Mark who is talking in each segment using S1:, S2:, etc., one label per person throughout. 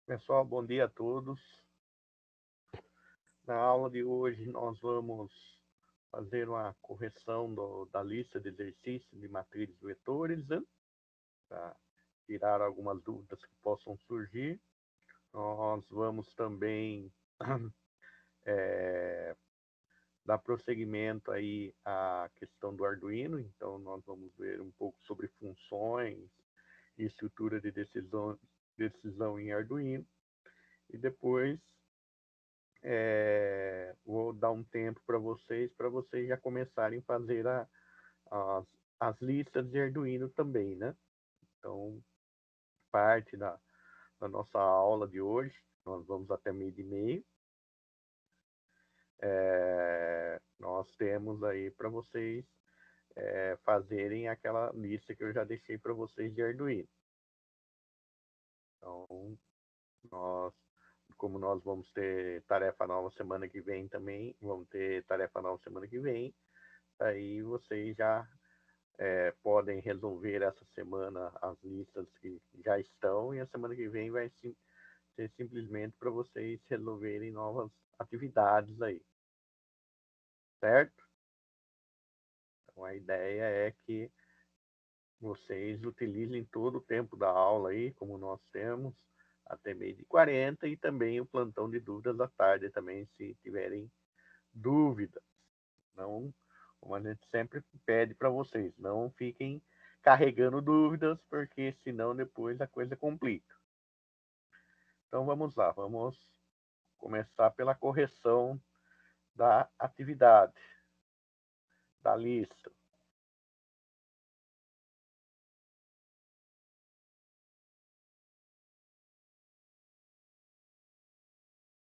S1: Pessoal, bom dia a todos. Na aula de hoje, nós vamos fazer uma correção da lista de exercícios de matrizes vetores, né? Para tirar algumas dúvidas que possam surgir. Nós vamos também dar prosseguimento aí à questão do Arduino. Então, nós vamos ver um pouco sobre funções e estrutura de decisão em Arduino. E depois vou dar um tempo para vocês já começarem a fazer as listas de Arduino também, né? Então, parte da nossa aula de hoje, nós vamos até 12h30. Nós temos aí para vocês fazerem aquela lista que eu já deixei para vocês de Arduino. Então, como nós vamos ter tarefa nova semana que vem também, vamos ter tarefa nova semana que vem, aí vocês já podem resolver essa semana as listas que já estão, e a semana que vem vai ser simplesmente para vocês resolverem novas atividades aí, certo? Então a ideia é que vocês utilizem todo o tempo da aula aí, como nós temos, até 12h40, e também o plantão de dúvidas da tarde também, se tiverem dúvidas. Não, como a gente sempre pede para vocês, não fiquem carregando dúvidas, porque senão depois a coisa complica. Então vamos lá, vamos começar pela correção da atividade, da lista.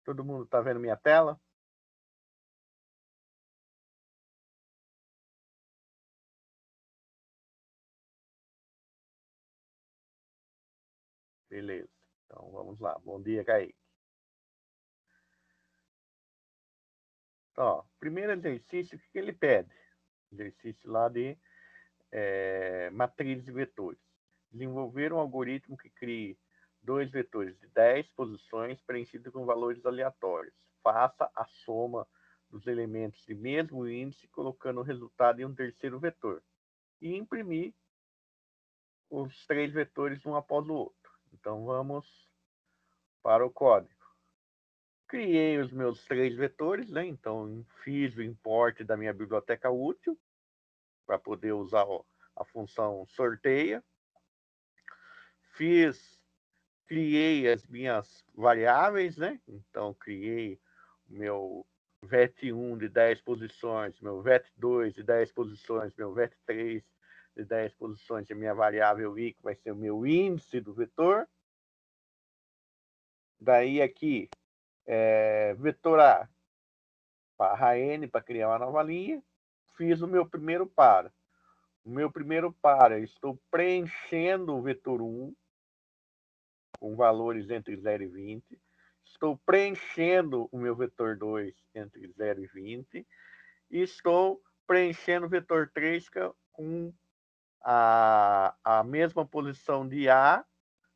S1: Todo mundo está vendo minha tela? Beleza. Então vamos lá. Bom dia, Kaique. Então, ó, primeiro exercício, o que ele pede? Exercício lá de matrizes e vetores. Desenvolver um algoritmo que crie dois vetores de 10 posições preenchidos com valores aleatórios. Faça a soma dos elementos de mesmo índice, colocando o resultado em um terceiro vetor. E imprimir os três vetores um após o outro. Então vamos para o código. Criei os meus três vetores, né? Então fiz o import da minha biblioteca útil para poder usar a função sorteia. Criei as minhas variáveis, né? Então criei o meu vet1 de 10 posições, meu vet2 de 10 posições, meu vet3 de 10 posições, e a minha variável i, que vai ser o meu índice do vetor. Daí aqui, vetor A barra n para criar uma nova linha. Fiz o meu primeiro para. O meu primeiro para, estou preenchendo o vetor 1 com valores entre 0 e 20. Estou preenchendo o meu vetor 2 entre 0 e 20. E estou preenchendo o vetor 3 com a mesma posição de A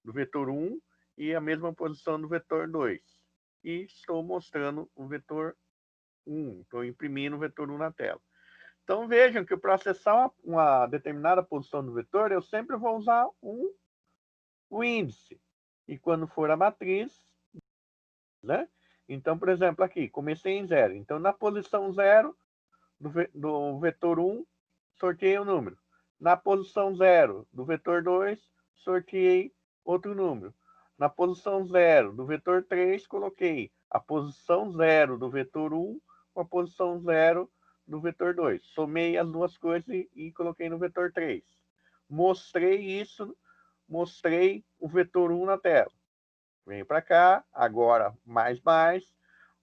S1: do vetor 1 e a mesma posição do vetor 2. E estou mostrando o vetor 1. Estou imprimindo o vetor 1 na tela. Então vejam que para acessar uma determinada posição do vetor, eu sempre vou usar o índice. E quando for a matriz, né? Então, por exemplo, aqui, comecei em 0. Então, na posição 0 do vetor 1, sorteei o número. Na posição 0 do vetor 2, sorteei outro número. Na posição 0 do vetor 3, coloquei a posição 0 do vetor 1 com a posição 0 do vetor 2. Somei as duas coisas e coloquei no vetor 3. Mostrei o vetor 1 na tela. Venho para cá, agora mais,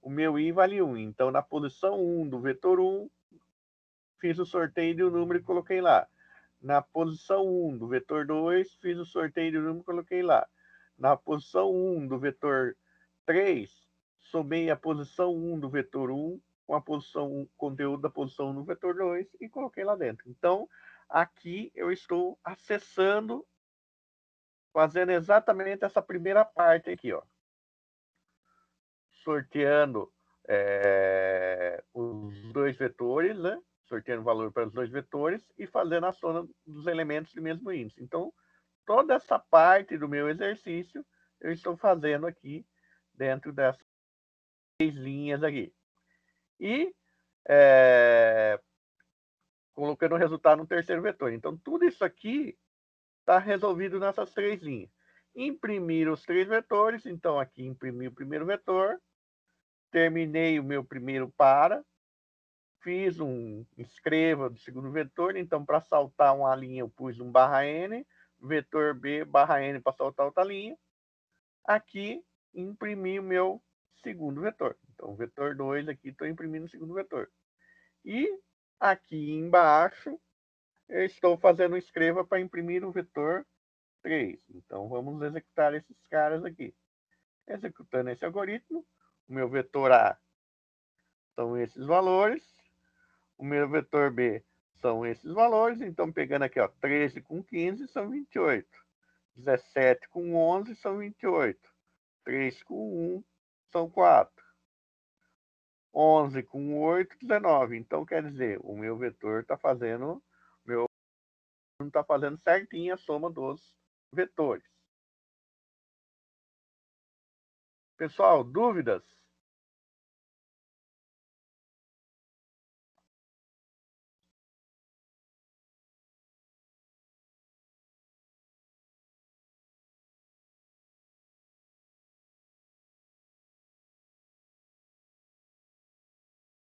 S1: o meu i vale 1. Então, na posição 1 do vetor 1, fiz o sorteio de um número e coloquei lá. Na posição 1 do vetor 2, fiz o sorteio de um número e coloquei lá. Na posição 1 do vetor 3, somei a posição 1 do vetor 1 com a posição conteúdo da posição 1 do vetor 2 e coloquei lá dentro. Então, aqui eu estou acessando, fazendo exatamente essa primeira parte aqui, ó. sorteando os dois vetores, né? Sorteando o valor para os dois vetores e fazendo a soma dos elementos do mesmo índice. Então, toda essa parte do meu exercício eu estou fazendo aqui dentro dessas 3 linhas aqui. E colocando o resultado no terceiro vetor. Então, tudo isso aqui está resolvido nessas 3 linhas. Imprimir os 3 vetores, então aqui imprimi o primeiro vetor, terminei o meu primeiro para, fiz um escreva do segundo vetor, então para saltar uma linha eu pus um barra N, vetor B barra N para saltar outra linha. Aqui imprimi o meu segundo vetor. Então, vetor 2 aqui estou imprimindo o segundo vetor. E aqui embaixo eu estou fazendo escreva para imprimir o vetor 3. Então, vamos executar esses caras aqui. Executando esse algoritmo, o meu vetor A são esses valores, o meu vetor B são esses valores, então pegando aqui, ó, 13 com 15 são 28, 17 com 11 são 28, 3 com 1 são 4, 11 com 8, 19. Então, quer dizer, o meu vetor está fazendo, meu está fazendo certinho a soma dos vetores. Pessoal, dúvidas?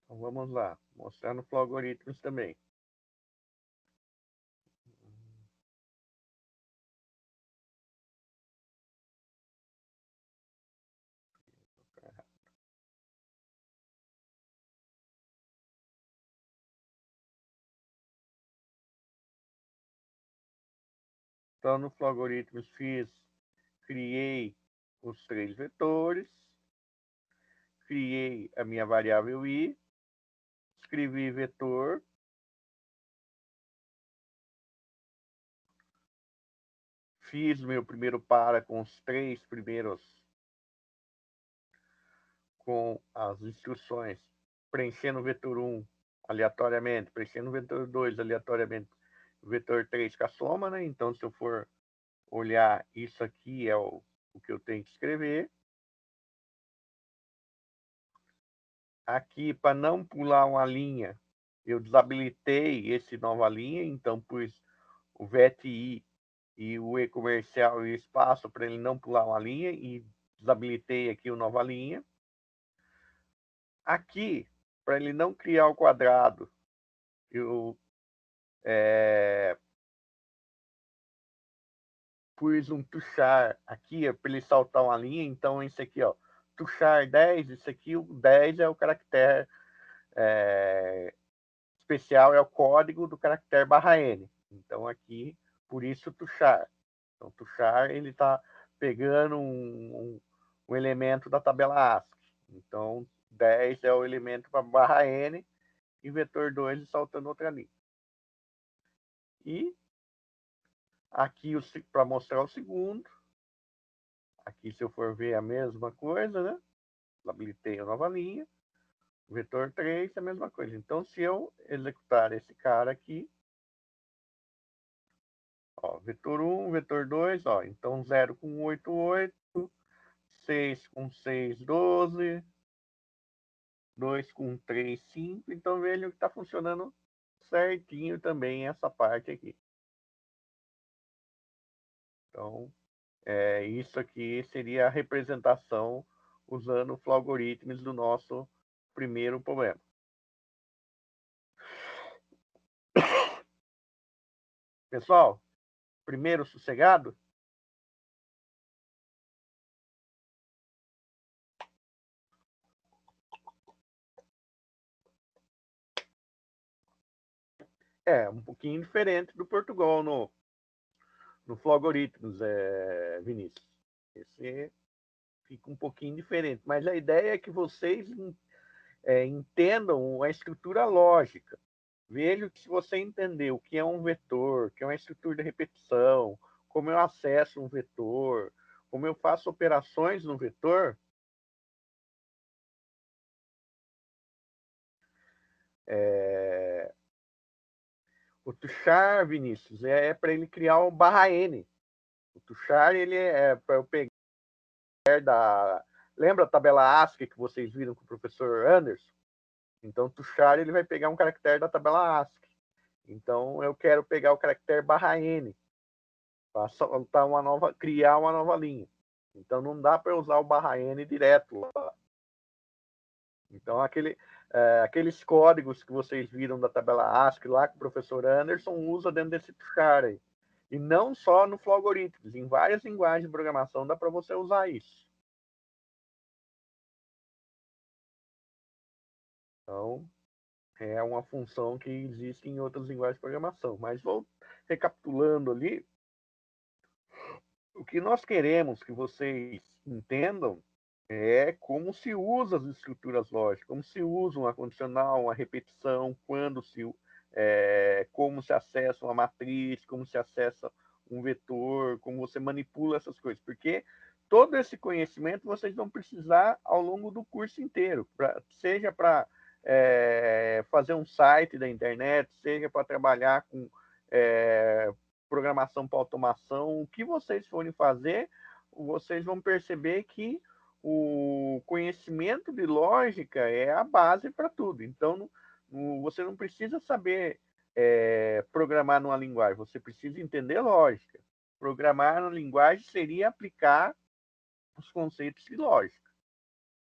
S1: Então, vamos lá, mostrar no Flow Algoritmos também. Então, no Flow Algoritmos criei os 3 vetores, criei a minha variável i, escrevi vetor, fiz o meu primeiro para com os 3 primeiros, com as instruções, preenchendo o vetor 1 aleatoriamente, preenchendo o vetor 2 aleatoriamente, o vetor 3 com a soma, né? Então, se eu for olhar, isso aqui é o que eu tenho que escrever. Aqui, para não pular uma linha, eu desabilitei esse nova linha, então pus o VET-I e o e-comercial e o espaço para ele não pular uma linha e desabilitei aqui o nova linha. Aqui, para ele não criar o quadrado, eu pus um tuchar aqui para ele saltar uma linha, então isso aqui, ó, tuchar 10, isso aqui, o 10 é o caractere especial, é o código do caractere barra N. Então aqui, por isso tuchar. Então tuchar, ele está pegando um elemento da tabela ASCII. Então 10 é o elemento para barra N e vetor 2 saltando outra linha. E aqui para mostrar o segundo, aqui se eu for ver a mesma coisa, né? Habilitei a nova linha, vetor 3 é a mesma coisa. Então se eu executar esse cara aqui, ó, vetor 1, vetor 2, ó, então 0 com 8, 8, 6 com 6, 12, 2 com 3, 5. Então veja que está funcionando certinho também essa parte aqui. Então, isso aqui seria a representação usando o algoritmos do nosso primeiro problema. Pessoal, primeiro sossegado? É, um pouquinho diferente do Portugal no Algoritmos, Vinícius. Esse fica um pouquinho diferente, mas a ideia é que vocês entendam a estrutura lógica. Veja que se você entender o que é um vetor, o que é uma estrutura de repetição, como eu acesso um vetor, como eu faço operações no vetor, O Tuchar, Vinícius, é para ele criar o barra N. O Tuchar, ele é para eu pegar da... Lembra a tabela ASCII que vocês viram com o professor Anderson? Então, o Tuchar, ele vai pegar um caractere da tabela ASCII. Então, eu quero pegar o caractere barra N para criar uma nova linha. Então, não dá para usar o barra N direto lá. Então, aqueles códigos que vocês viram da tabela ASCII lá que o professor Anderson usa dentro desse Tuchar aí. E não só no Flowalgorithms, em várias linguagens de programação dá para você usar isso. Então, é uma função que existe em outras linguagens de programação. Mas vou recapitulando ali, o que nós queremos que vocês entendam é como se usa as estruturas lógicas, como se usa uma condicional, uma repetição, como se acessa uma matriz, como se acessa um vetor, como você manipula essas coisas, porque todo esse conhecimento vocês vão precisar ao longo do curso inteiro, seja para fazer um site da internet, seja para trabalhar com programação para automação, o que vocês forem fazer, vocês vão perceber que o conhecimento de lógica é a base para tudo. Então, você não precisa saber programar numa linguagem, você precisa entender lógica. Programar na linguagem seria aplicar os conceitos de lógica.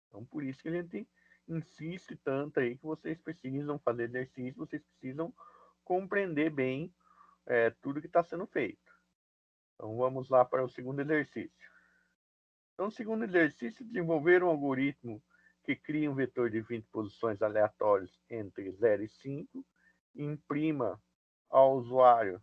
S1: Então, por isso que a gente insiste tanto aí que vocês precisam fazer exercício, vocês precisam compreender bem tudo que está sendo feito. Então, vamos lá para o segundo exercício. Então, o segundo exercício, desenvolver um algoritmo que cria um vetor de 20 posições aleatórias entre 0 e 5, imprima ao usuário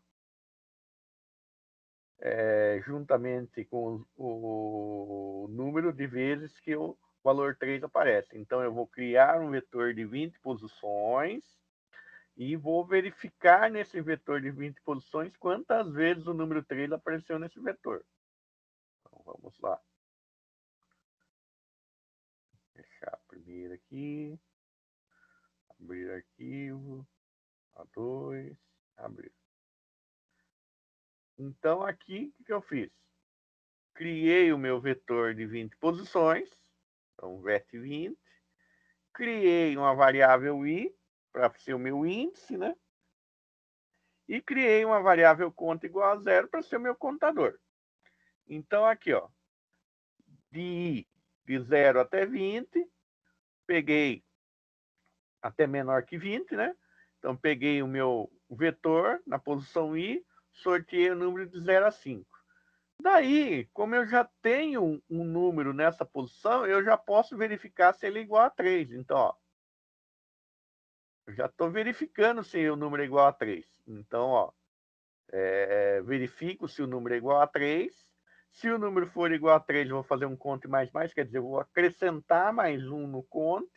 S1: juntamente com o número de vezes que o valor 3 aparece. Então, eu vou criar um vetor de 20 posições e vou verificar nesse vetor de 20 posições quantas vezes o número 3 apareceu nesse vetor. Então, vamos lá. Fechar primeiro aqui. Abrir arquivo. A2. Abrir. Então, aqui, o que eu fiz? Criei o meu vetor de 20 posições. Então, vet20. Criei uma variável i, para ser o meu índice, né? E criei uma variável conta igual a 0 para ser o meu contador. Então, aqui, ó, de i de 0 até 20, peguei até menor que 20, né? Então, peguei o meu vetor na posição i, sorteei o número de 0 a 5. Daí, como eu já tenho um número nessa posição, eu já posso verificar se ele é igual a 3. Então, ó, eu já estou verificando se o número é igual a 3. Então, ó, verifico se o número é igual a 3. Se o número for igual a 3, eu vou fazer um conte mais, quer dizer, eu vou acrescentar mais um no conte.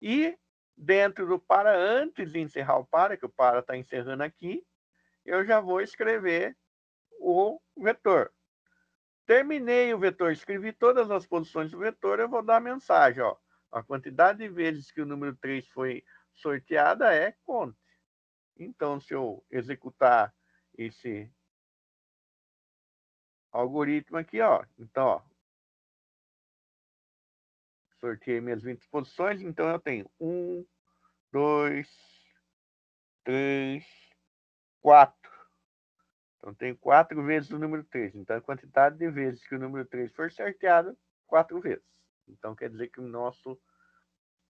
S1: E dentro do para, antes de encerrar o para, que o para está encerrando aqui, eu já vou escrever o vetor. Terminei o vetor, escrevi todas as posições do vetor, eu vou dar a mensagem, ó. A quantidade de vezes que o número 3 foi sorteada é conte. Então, se eu executar esse algoritmo aqui, ó, então, ó, sorteei minhas 20 posições, então eu tenho 1, 2, 3, 4. Então, tenho 4 vezes o número 3. Então, a quantidade de vezes que o número 3 for sorteado, 4 vezes. Então, quer dizer que o nosso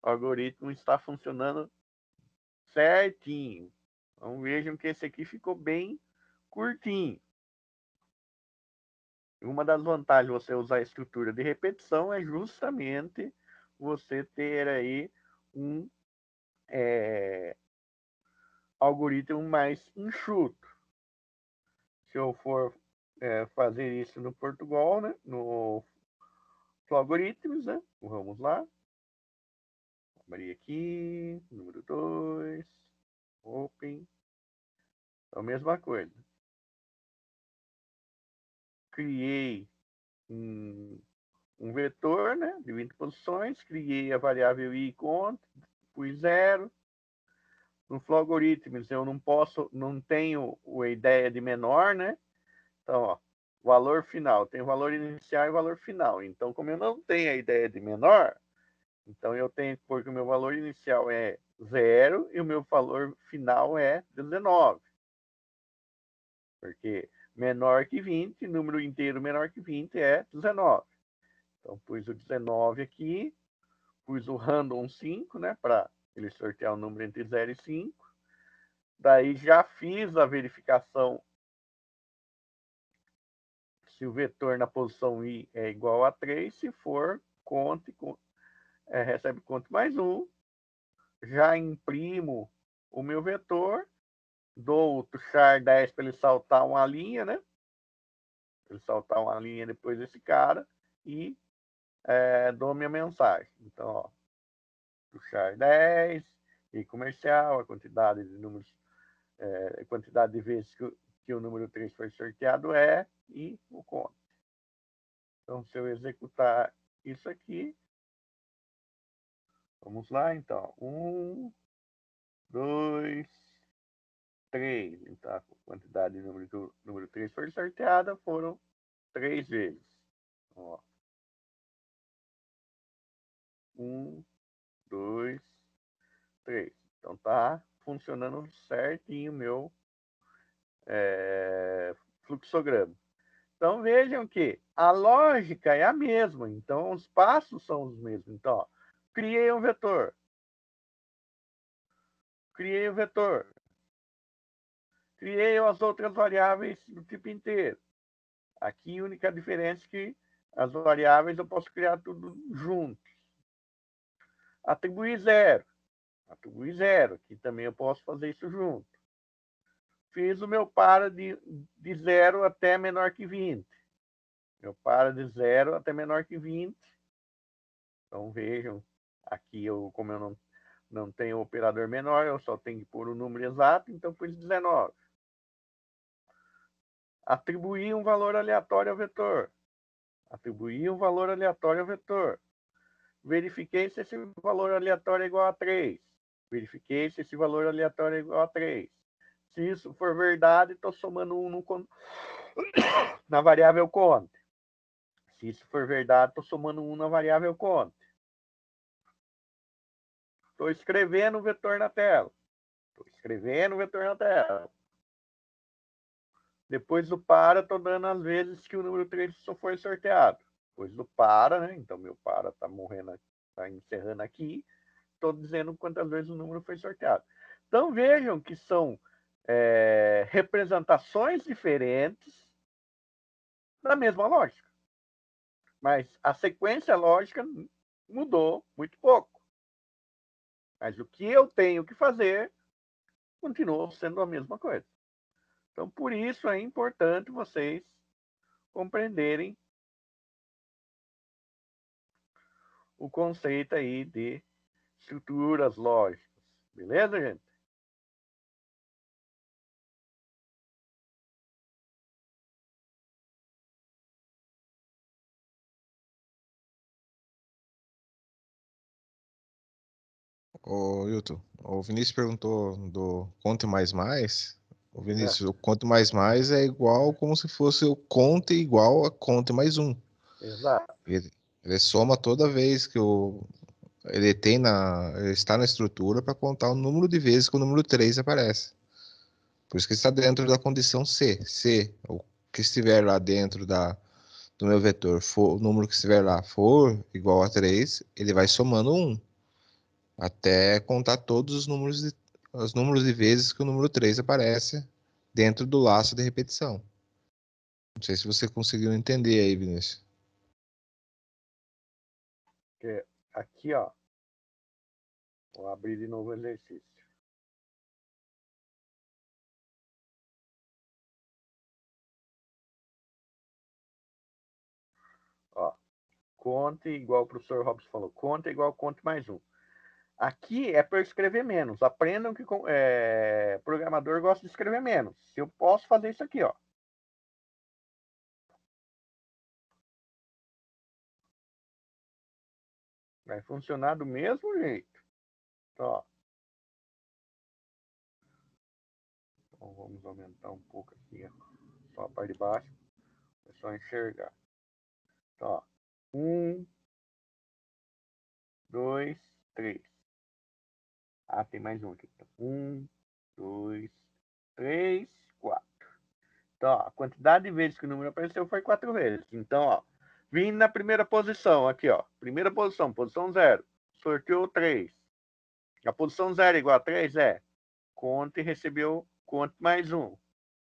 S1: algoritmo está funcionando certinho. Então, vejam que esse aqui ficou bem curtinho. Uma das vantagens de você usar a estrutura de repetição é justamente você ter aí um algoritmo mais enxuto. Se eu for fazer isso no Portugal, né, no Algoritmos, né? Vamos lá. Abrir aqui, número 2, open. Então, a mesma coisa. Criei um vetor, né, de 20 posições, criei a variável i conta, pus 0. nos logaritmos eu não tenho a ideia de menor, né? Então, ó, valor final, tem valor inicial e valor final. Então, como eu não tenho a ideia de menor, então eu tenho que pôr que o meu valor inicial é 0 e o meu valor final é 19. Porque menor que 20, número inteiro menor que 20 é 19. Então, pus o 19 aqui, pus o random 5, né, para ele sortear o número entre 0 e 5. Daí já fiz a verificação se o vetor na posição i é igual a 3, se for, conte, recebe conte mais 1. Já imprimo o meu vetor, dou o char 10 para ele saltar uma linha, né? Ele saltar uma linha depois desse cara e dou minha mensagem. Então, ó, puxar 10 e comercial, a quantidade de números, a quantidade de vezes que o número 3 foi sorteado e o conto. Então, se eu executar isso aqui, vamos lá, então. 1, 2, 3. Então, a quantidade de número que o número 3 foi sorteada foram 3 vezes. Ó. 1, 2, 3. Então, tá funcionando certinho o meu fluxograma. Então, vejam que a lógica é a mesma. Então, os passos são os mesmos. Então, ó, criei um vetor. Criei um vetor. Criei as outras variáveis do tipo inteiro. Aqui, a única diferença é que as variáveis eu posso criar tudo junto. Atribuir zero. Atribuir zero. Aqui também eu posso fazer isso junto. Fiz o meu para de 0 até menor que 20. Meu para de 0 até menor que 20. Então, vejam, aqui, como eu não tenho operador menor, eu só tenho que pôr o número exato, então pus 19. Atribuir um valor aleatório ao vetor. Atribuir um valor aleatório ao vetor. Verifiquei se esse valor aleatório é igual a 3. Verifiquei se esse valor aleatório é igual a 3. Se isso for verdade, estou somando 1 na variável conte. Se isso for verdade, estou somando 1 na variável conte. Estou escrevendo o vetor na tela. Estou escrevendo o vetor na tela. Depois do para, estou dando as vezes que o número 3 só foi sorteado. Depois do para, né? Então, meu para está morrendo, está encerrando aqui. Estou dizendo quantas vezes o número foi sorteado. Então, vejam que são representações diferentes da mesma lógica. Mas a sequência lógica mudou muito pouco. Mas o que eu tenho que fazer continuou sendo a mesma coisa. Então, por isso é importante vocês compreenderem o conceito aí de estruturas lógicas. Beleza, gente?
S2: Ô, Hilton, o Vinícius perguntou do conte mais mais. O
S1: É,
S2: Vinícius, o conte mais mais é igual como se fosse o conte igual a conte mais um.
S1: exato.
S2: Ele soma toda vez que ele está na estrutura para contar o número de vezes que o número 3 aparece. Por isso que está dentro da condição C. Se o que estiver lá dentro do meu vetor for, o número que estiver lá for igual a 3, ele vai somando 1 até contar todos os números de vezes que o número 3 aparece dentro do laço de repetição. Não sei se você conseguiu entender aí, Vinícius.
S1: Porque aqui, ó, vou abrir de novo o exercício. Ó, conte igual o professor Robson falou, conte igual conte mais um. Aqui é para eu escrever menos. Aprendam que programador gosta de escrever menos. Se eu posso fazer isso aqui, ó. Vai funcionar do mesmo jeito. Então, ó, Então, vamos aumentar um pouco aqui, ó, só a parte de baixo, é só enxergar. Então, ó, 1, 2, 3. Ah, tem mais um aqui. 1, 2, 3, 4. Então, ó, a quantidade de vezes que o número apareceu foi 4 vezes. Então, ó, vim na primeira posição, aqui, ó. Primeira posição, posição 0. Sorteou 3. A posição 0 igual a 3 é conte e recebeu conte mais 1.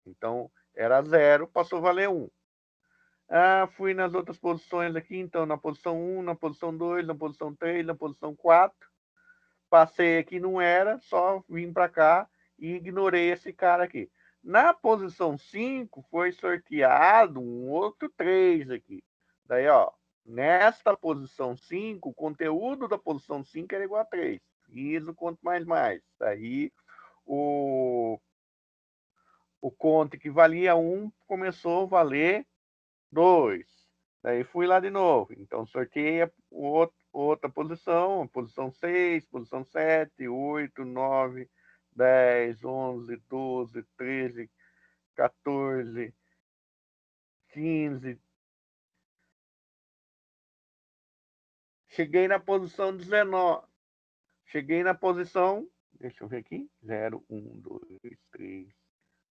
S1: Então, era 0, passou a valer 1. Ah, fui nas outras posições aqui, então, na posição 1, na posição 2, na posição 3, na posição 4. Passei aqui, não era, só vim para cá e ignorei esse cara aqui. Na posição 5, foi sorteado um outro 3 aqui. Daí, ó, nesta posição 5, o conteúdo da posição 5 era igual a 3. Fiz o conto mais. Daí, o conto que valia 1 começou a valer 2. Daí fui lá de novo. Então, sorteei outra posição, posição 6, posição 7, 8, 9, 10, 11, 12, 13, 14, 15. Cheguei na posição 19. Cheguei na posição, deixa eu ver aqui, 0, 1, 2, 3,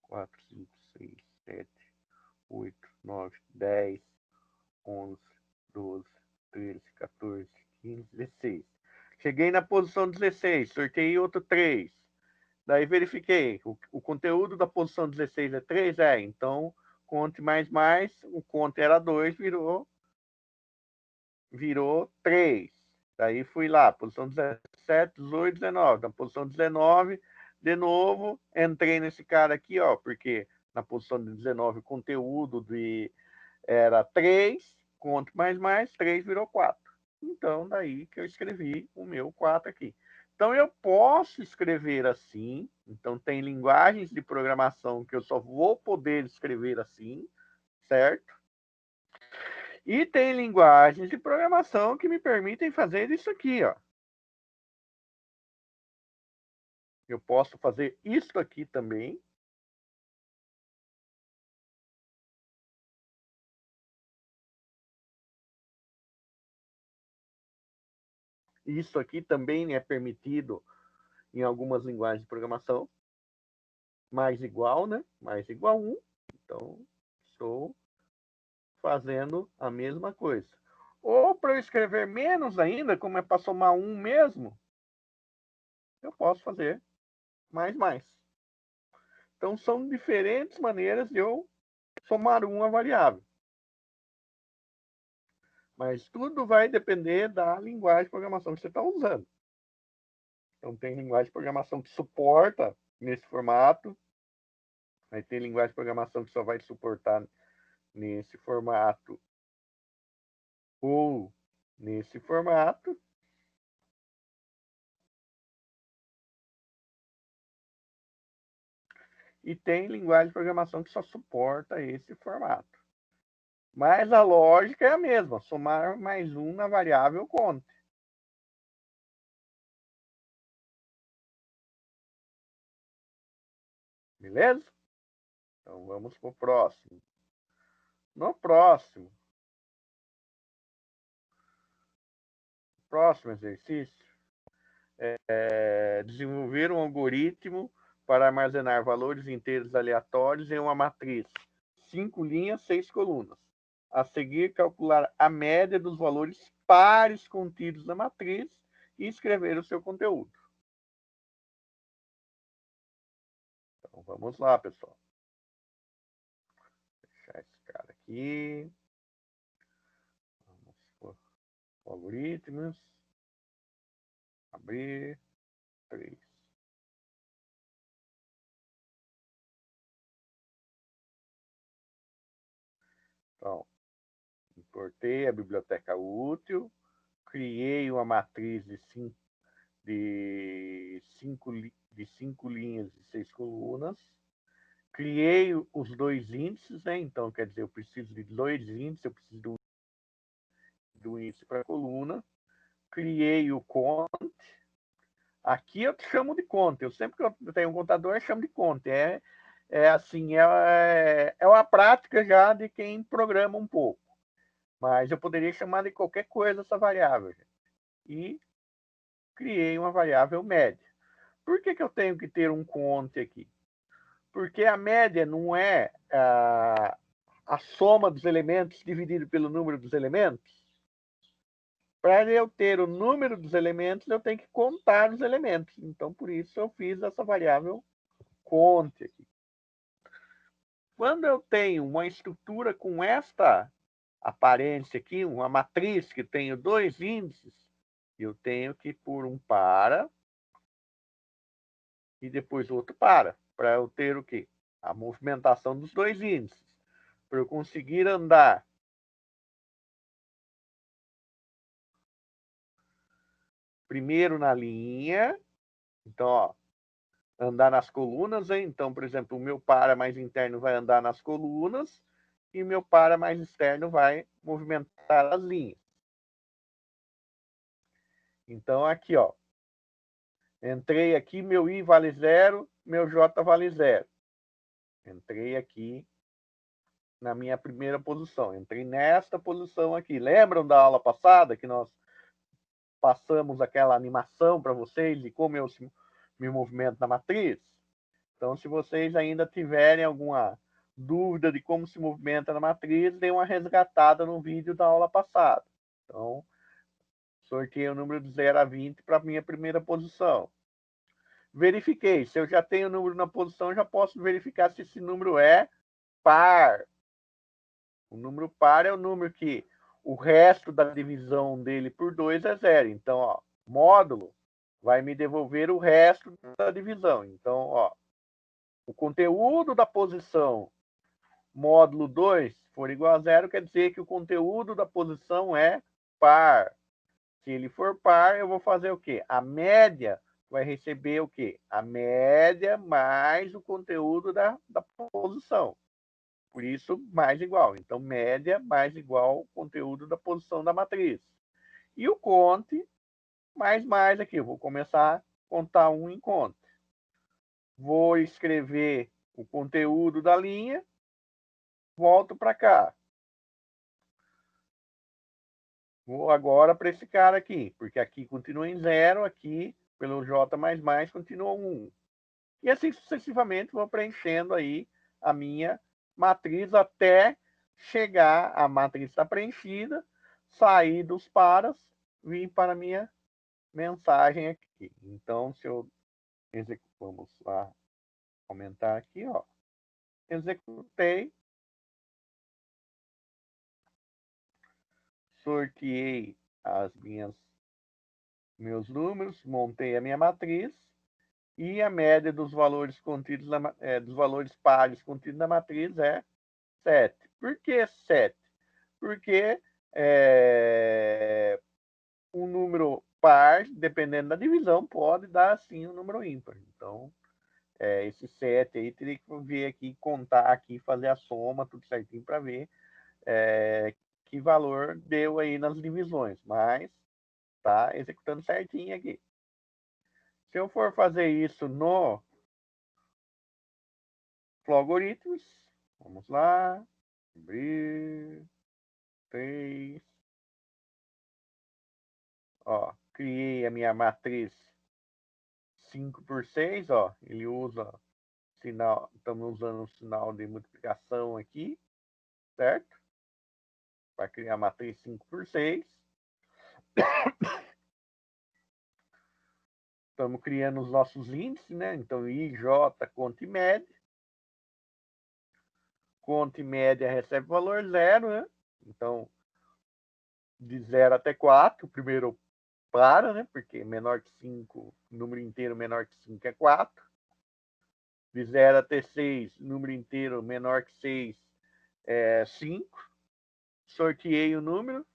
S1: 4, 5, 6, 7, 8, 9, 10, 11, 12, 13, 14, 15, 16. Cheguei na posição 16, sorteei outro 3. Daí verifiquei, o conteúdo da posição 16 é 3? É, então conte mais, o conte era 2, virou 3. Daí fui lá, posição 17, 18, 19. Na posição 19, de novo, entrei nesse cara aqui, ó, porque na posição de 19 o conteúdo era 3, conto mais, 3 virou 4. Então, daí que eu escrevi o meu 4 aqui. Então, eu posso escrever assim. Então, tem linguagens de programação que eu só vou poder escrever assim, certo? E tem linguagens de programação que me permitem fazer isso aqui, ó. Eu posso fazer isso aqui também. Isso aqui também é permitido em algumas linguagens de programação. Mais igual, né? Mais igual 1. Então, estou fazendo a mesma coisa. Ou para eu escrever menos ainda, como é para somar 1 mesmo, eu posso fazer mais. Então, são diferentes maneiras de eu somar uma variável. Mas tudo vai depender da linguagem de programação que você está usando. Então, tem linguagem de programação que suporta nesse formato. Aí tem linguagem de programação que só vai suportar nesse formato ou nesse formato. E tem linguagem de programação que só suporta esse formato. Mas a lógica é a mesma, somar mais 1 na variável conte. Beleza? Então vamos para o próximo. No próximo exercício, desenvolver um algoritmo para armazenar valores inteiros aleatórios em uma matriz. 5 linhas, 6 colunas. A seguir, calcular a média dos valores pares contidos na matriz e escrever o seu conteúdo. Então, vamos lá, pessoal. Vou deixar esse cara aqui. Vamos por algoritmos. Abrir. 3. Então, importei a biblioteca útil. Criei uma matriz de 5 linhas e 6 colunas. Criei os 2 índices, né? Então, quer dizer, eu preciso de 2 índices, eu preciso do índice para a coluna. Criei o conte. Aqui eu chamo de conte. Eu sempre que eu tenho um contador, eu chamo de conte. é assim, é uma prática já de quem programa um pouco. Mas eu poderia chamar de qualquer coisa essa variável. E criei uma variável média. Por que eu tenho que ter um conte aqui? Porque a média não é a soma dos elementos dividido pelo número dos elementos. Para eu ter o número dos elementos, eu tenho que contar os elementos. Então, por isso, eu fiz essa variável conte aqui. Quando eu tenho uma estrutura com esta aparência aqui, uma matriz que tenho dois índices, eu tenho que pôr um para e depois outro para eu ter o quê? A movimentação dos dois índices. Para eu conseguir andar primeiro na linha, então, ó, andar nas colunas, hein? Então, por exemplo, o meu para mais interno vai andar nas colunas e o meu para mais externo vai movimentar as linhas. Então, aqui, ó, entrei aqui, meu I vale 0, meu J vale 0. Entrei aqui na minha primeira posição. Entrei nesta posição aqui. Lembram da aula passada que nós passamos aquela animação para vocês de como eu me movimento na matriz? Então, se vocês ainda tiverem alguma dúvida de como se movimenta na matriz, dê uma resgatada no vídeo da aula passada. Então, sorteei o número de 0 a 20 para a minha primeira posição. Verifiquei. Se eu já tenho o número na posição, já posso verificar se esse número é par. O número par é o número que o resto da divisão dele por 2 é 0. Então, ó, módulo vai me devolver o resto da divisão. Então, ó, o conteúdo da posição módulo 2 for igual a 0, quer dizer que o conteúdo da posição é par. Se ele for par, eu vou fazer o quê? A média vai receber o quê? A média mais o conteúdo da posição. Por isso, mais igual. Então, média mais igual conteúdo da posição da matriz. E o conte mais aqui. Eu vou começar a contar um em conte. Vou escrever o conteúdo da linha. Volto para cá. Vou agora para esse cara aqui, porque aqui continua em 0, aqui pelo J++ continua 1. E assim sucessivamente vou preenchendo aí a minha matriz até chegar, a matriz está preenchida, sair dos paras, vir para a minha mensagem aqui. Então, se eu vamos lá, aumentar aqui, ó, executei, sorteei meus números, montei a minha matriz, e a média dos valores contidos dos valores pares contidos na matriz é 7. Por que 7? Porque um número par, dependendo da divisão, pode dar sim um número ímpar. Então, esse 7 aí teria que ver aqui, contar aqui, fazer a soma, tudo certinho para ver que valor deu aí nas divisões. Mas tá executando certinho aqui. Se eu for fazer isso no Algoritmos, vamos lá, abrir, 3, ó, criei a minha matriz 5×6, ó, ele usa sinal, estamos usando um sinal de multiplicação aqui, certo? Para criar a matriz 5×6. Estamos criando os nossos índices, né? Então, I, J, conta e média. Conta e média recebe valor 0, né? Então, de 0 até 4, o primeiro para, né? Porque menor que 5, número inteiro menor que 5 é 4. De 0 até 6, número inteiro menor que 6 é 5. Sorteei o número.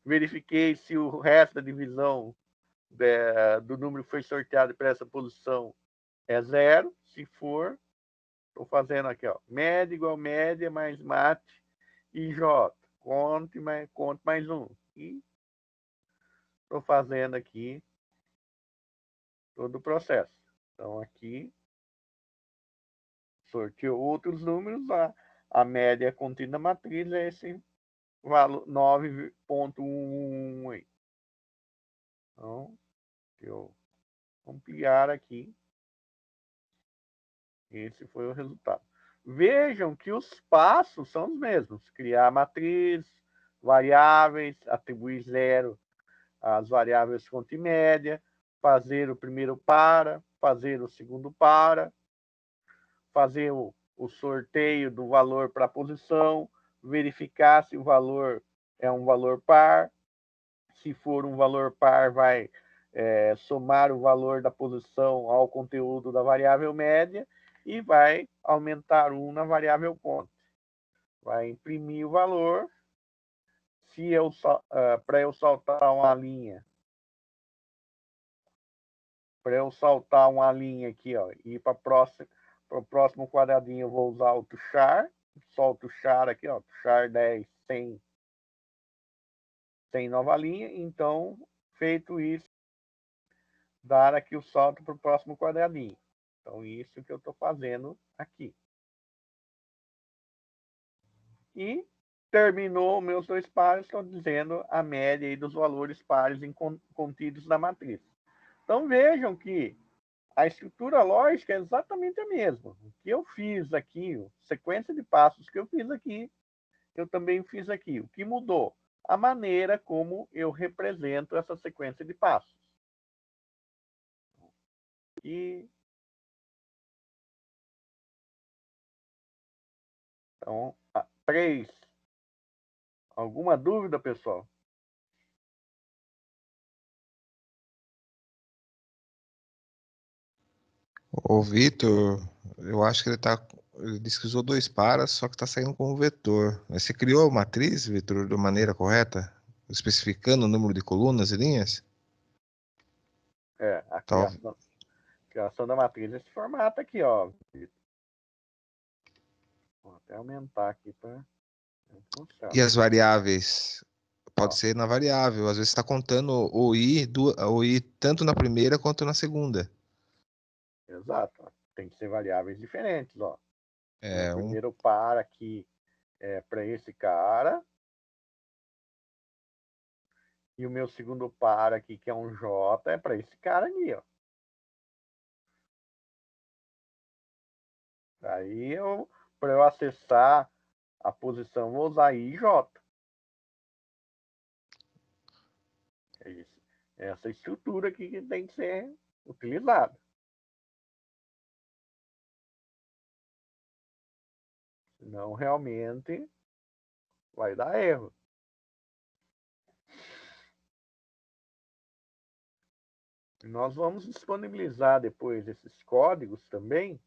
S1: Verifiquei se o resto da divisão do número que foi sorteado para essa posição é 0. Se for, estou fazendo aqui, ó, média igual média mais mate e J. Conte mais 1. E estou fazendo aqui todo o processo. Então, aqui sorteou outros números, a média contida na matriz é esse valor 9.1 aí. Então, deixa eu ampliar aqui. Esse foi o resultado. Vejam que os passos são os mesmos. Criar a matriz, variáveis, atribuir zero às variáveis conta e média, fazer o primeiro para, fazer o segundo para, fazer o sorteio do valor para a posição, verificar se o valor é um valor par. Se for um valor par, vai somar o valor da posição ao conteúdo da variável média e vai aumentar 1 na variável conta. Vai imprimir o valor. Se eu para eu saltar uma linha, aqui, ó, e ir para o próximo quadradinho, eu vou usar o tuchar. Solto o char aqui, ó, tuchar 10 sem nova linha. Então, feito isso, dar aqui o salto para o próximo quadradinho. Então, isso que eu estou fazendo aqui. E terminou meus dois pares, estou dizendo a média aí dos valores pares contidos na matriz. Então, vejam que a estrutura lógica é exatamente a mesma. O que eu fiz aqui, a sequência de passos que eu fiz aqui, eu também fiz aqui. O que mudou? A maneira como eu represento essa sequência de passos. E então, 3. Alguma dúvida, pessoal?
S2: O Vitor, eu acho que ele disse que usou dois paras, só que está saindo como vetor. Mas você criou a matriz, Vitor, de maneira correta? Especificando o número de colunas e linhas?
S1: A
S2: Tal.
S1: criação da matriz nesse formato aqui, ó. Vou até aumentar aqui para
S2: E as variáveis? Pode
S1: ó,
S2: ser na variável. Às vezes está contando o i tanto na primeira quanto na segunda.
S1: exato. Ó. Tem que ser variáveis diferentes, ó. Meu
S2: É
S1: primeiro par aqui é para esse cara. E o meu segundo par aqui, que é um J, é para esse cara aqui, ó. Aí para eu acessar a posição, vou usar IJ. É isso. Essa estrutura aqui que tem que ser utilizada. Senão, realmente, vai dar erro. Nós vamos disponibilizar depois esses códigos também.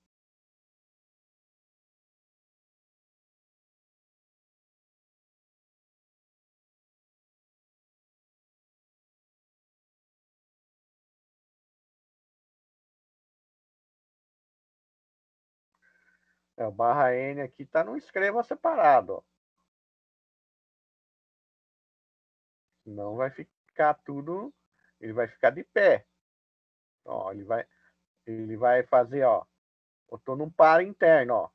S1: O barra N aqui está no escreva separado. Ó. Senão vai ficar tudo... Ele vai ficar de pé. Ó, ele vai fazer, ó. Eu estou num par interno, ó.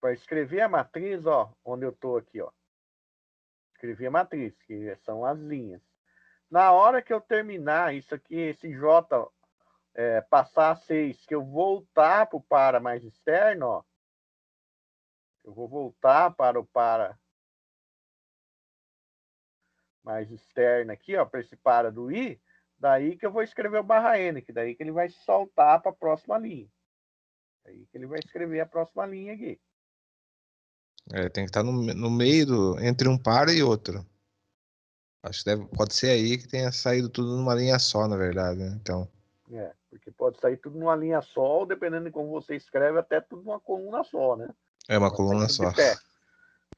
S1: Para escrever a matriz, ó, onde eu estou aqui, ó. Escrevi a matriz, que são as linhas. Na hora que eu terminar isso aqui, esse J passar a 6, que eu voltar para o para mais externo, ó. Eu vou voltar para o para mais externo aqui, ó, para esse para do I, daí que eu vou escrever o barra N, que daí que ele vai soltar para a próxima linha. Daí que ele vai escrever a próxima linha aqui.
S2: tem que estar no meio entre um par e outro. Acho que pode ser aí que tenha saído tudo numa linha só, na verdade, né? Então,
S1: Porque pode sair tudo numa linha só, ou dependendo de como você escreve, até tudo numa coluna só, né?
S2: é uma
S1: Vai sair
S2: coluna
S1: tudo de
S2: só.
S1: pé.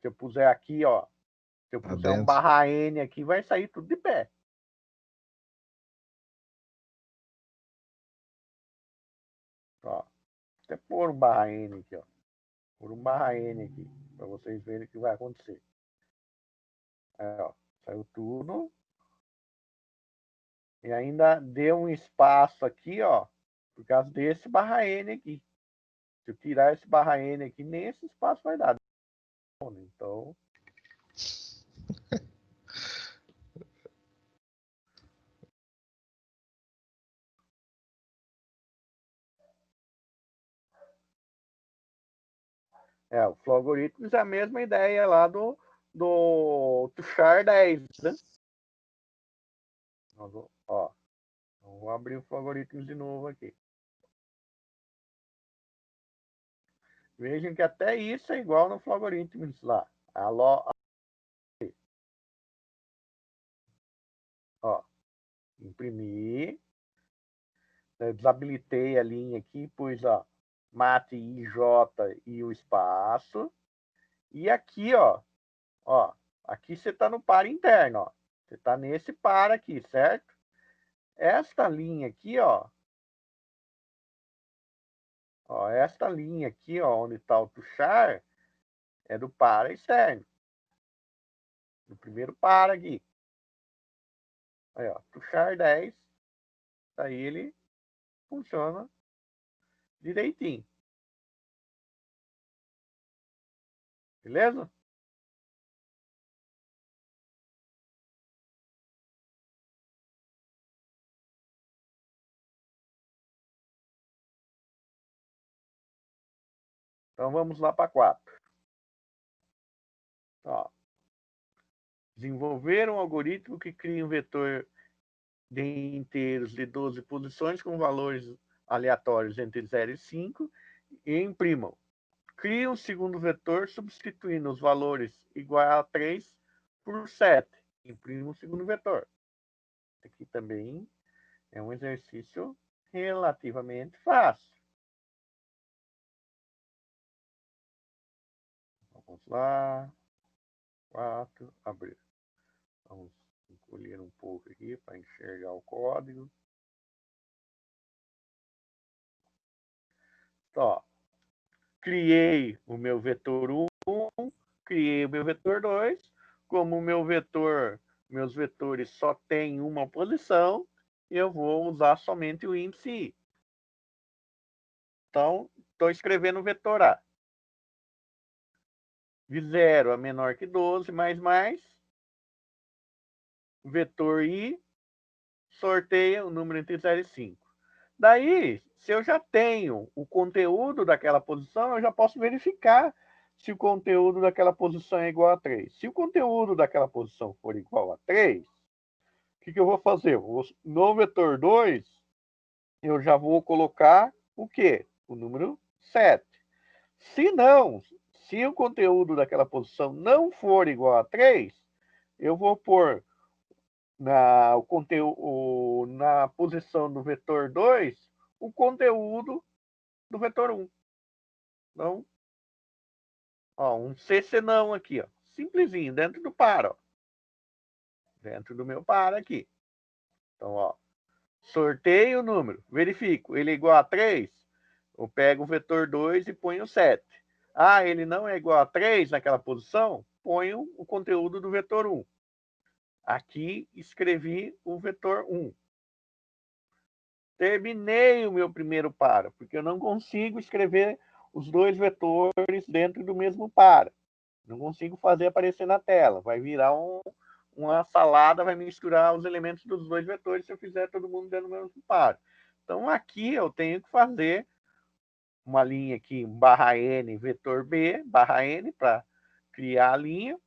S1: Se eu puser aqui, ó, se eu
S2: Lá
S1: puser um
S2: dentro.
S1: barra N aqui, vai sair tudo de pé. Ó, até pôr um barra N aqui, ó. Pôr um barra N aqui, para vocês verem o que vai acontecer. Ó, saiu tudo. E ainda deu um espaço aqui, ó, por causa desse barra N aqui. Se eu tirar esse barra N aqui, nem esse espaço vai dar. Então... o Flow Algorithms é a mesma ideia lá do Tushar 10, né? Ó, vou abrir o Flow Algorithms de novo aqui. Vejam que até isso é igual no Flow Algorithms lá. Ó, imprimir. Desabilitei a linha aqui, pus, ó, mate IJ e o espaço. E aqui, ó, aqui você está no par interno, ó. Você está nesse par aqui, certo? Esta linha aqui, ó, esta linha aqui, ó, onde está o tuchar, é do par externo. Do primeiro par aqui. Aí, ó, tuchar 10. Aí ele funciona direitinho. Beleza? Então vamos lá para 4. Ó, desenvolver um algoritmo que cria um vetor de inteiros de 12 posições com valores aleatórios entre 0 e 5 e imprimam. Crie um segundo vetor substituindo os valores igual a 3 por 7. Imprima um segundo vetor. Aqui também é um exercício relativamente fácil. Vamos lá. 4, abrir. Vamos encolher um pouco aqui para enxergar o código. Ó, criei o meu vetor 1, criei o meu vetor 2. Como o meu vetor, meus vetores só têm uma posição, eu vou usar somente o índice I. Então, estou escrevendo o vetor A. De 0 a menor que 12, mais. Vetor I, sorteia o número entre 0 e 5. Daí, se eu já tenho o conteúdo daquela posição, eu já posso verificar se o conteúdo daquela posição é igual a 3. Se o conteúdo daquela posição for igual a 3, o que eu vou fazer? No vetor 2, eu já vou colocar o quê? O número 7. Se não, se o conteúdo daquela posição não for igual a 3, eu vou pôr na posição do vetor 2 o conteúdo do vetor 1. Então, ó, um C senão aqui, ó, simplesinho, dentro do par, ó. Dentro do meu par aqui. Então, ó, sorteio o número, verifico, ele é igual a 3, eu pego o vetor 2 e ponho 7. Ah, ele não é igual a 3 naquela posição, ponho o conteúdo do vetor 1. Aqui escrevi o vetor 1. Terminei o meu primeiro par, porque eu não consigo escrever os dois vetores dentro do mesmo par. Não consigo fazer aparecer na tela. Vai virar uma salada, vai misturar os elementos dos dois vetores se eu fizer todo mundo dentro do mesmo par. Então, aqui eu tenho que fazer uma linha aqui, barra N, vetor B, barra N, para criar a linha.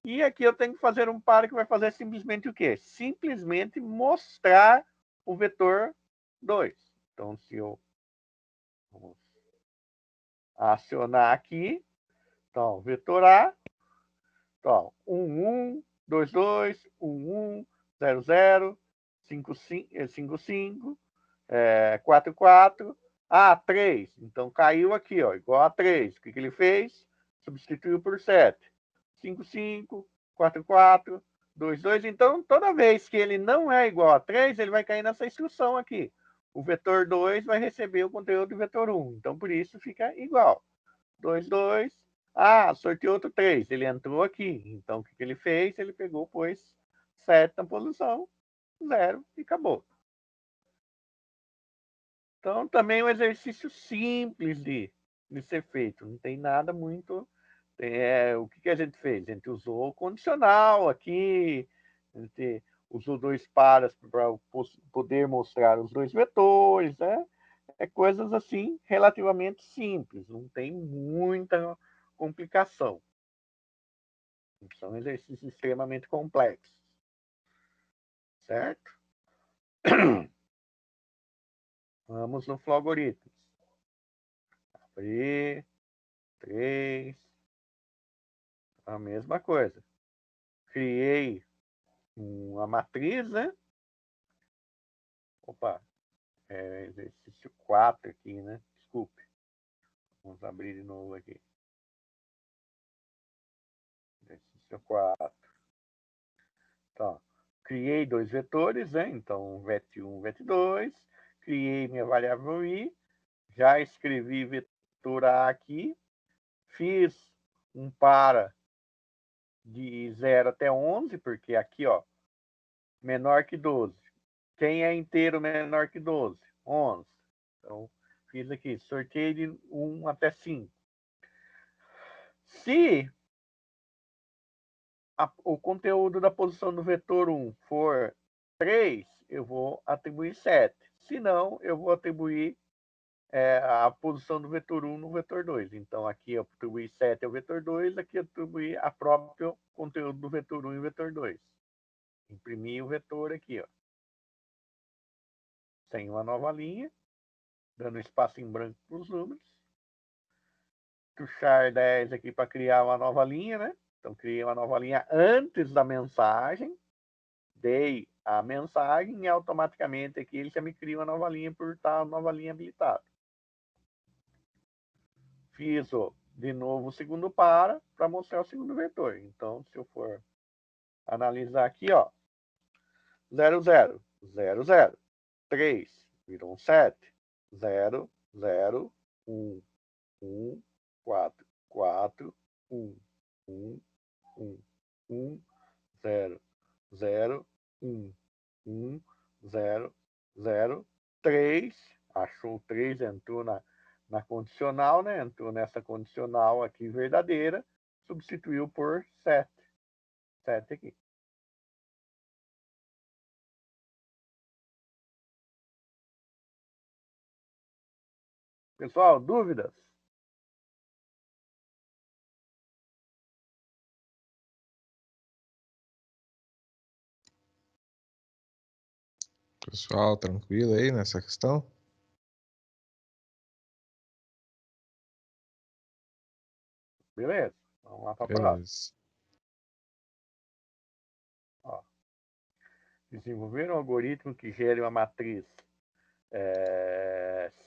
S1: E aqui eu tenho que fazer um par que vai fazer simplesmente o quê? Simplesmente mostrar o vetor 2. Então, se eu vamos acionar aqui, então, vetor A, então, 1, 1, 2, 2, 1, 1, 0, 0, 5, 5, 5, 4, 4, 3. Então, caiu aqui, ó, igual a 3. O que ele fez? Substituiu por 7. 5, 5, 4, 4, 2, 2. Então, toda vez que ele não é igual a 3, ele vai cair nessa instrução aqui. O vetor 2 vai receber o conteúdo do vetor 1. Então, por isso, fica igual. 2, 2. Sorteou outro 3. Ele entrou aqui. Então, o que ele fez? Ele pegou, pôs 7 na posição, 0 e acabou. Então, também é um exercício simples de ser feito. Não tem nada muito... o que a gente fez? A gente usou o condicional aqui, a gente usou 2 paras para poder mostrar os 2 vetores, né? Coisas assim relativamente simples, não tem muita complicação. São exercícios extremamente complexos, certo? Vamos no Flow-Algoritmos. Abrir, 3, a mesma coisa. Criei uma matriz, né? Opa, exercício 4 aqui, né? Desculpe. Vamos abrir de novo aqui. Exercício 4. Então, criei 2 vetores, né? Então, vet1, vet2. Criei minha variável i. Já escrevi vetor A aqui. Fiz um para de 0 até 11, porque aqui, ó, menor que 12. Quem é inteiro menor que 12? 11. Então, fiz aqui, sorteio de 1 até 5. Se o conteúdo da posição do vetor 1 for 3, eu vou atribuir 7. Se não, eu vou atribuir a posição do vetor 1 no vetor 2. Então, aqui eu atribuí 7 ao vetor 2, aqui eu atribuí a próprio conteúdo do vetor 1 e vetor 2. Imprimi o vetor aqui, ó. Sem uma nova linha, dando espaço em branco para os números. Puxar 10 aqui para criar uma nova linha, né? Então, criei uma nova linha antes da mensagem. Dei a mensagem e automaticamente aqui ele já me cria uma nova linha por estar a nova linha habilitada. Fiz de novo o segundo para mostrar o segundo vetor. Então, se eu for analisar aqui, ó, 0, 0, 0, 0, 3, virou um 7, 0, 0, 1, 1, 4, 4, 1, 1, 1, 1, 0, 0, 1, 1, 0, 0, 3, achou 3, entrou na condicional, né? Entrou nessa condicional aqui verdadeira, substituiu por 7. 7 aqui. Pessoal, dúvidas?
S2: Pessoal, tranquilo aí nessa questão?
S1: Beleza, vamos lá para a próxima.
S2: Beleza.
S1: Ó, desenvolver um algoritmo que gere uma matriz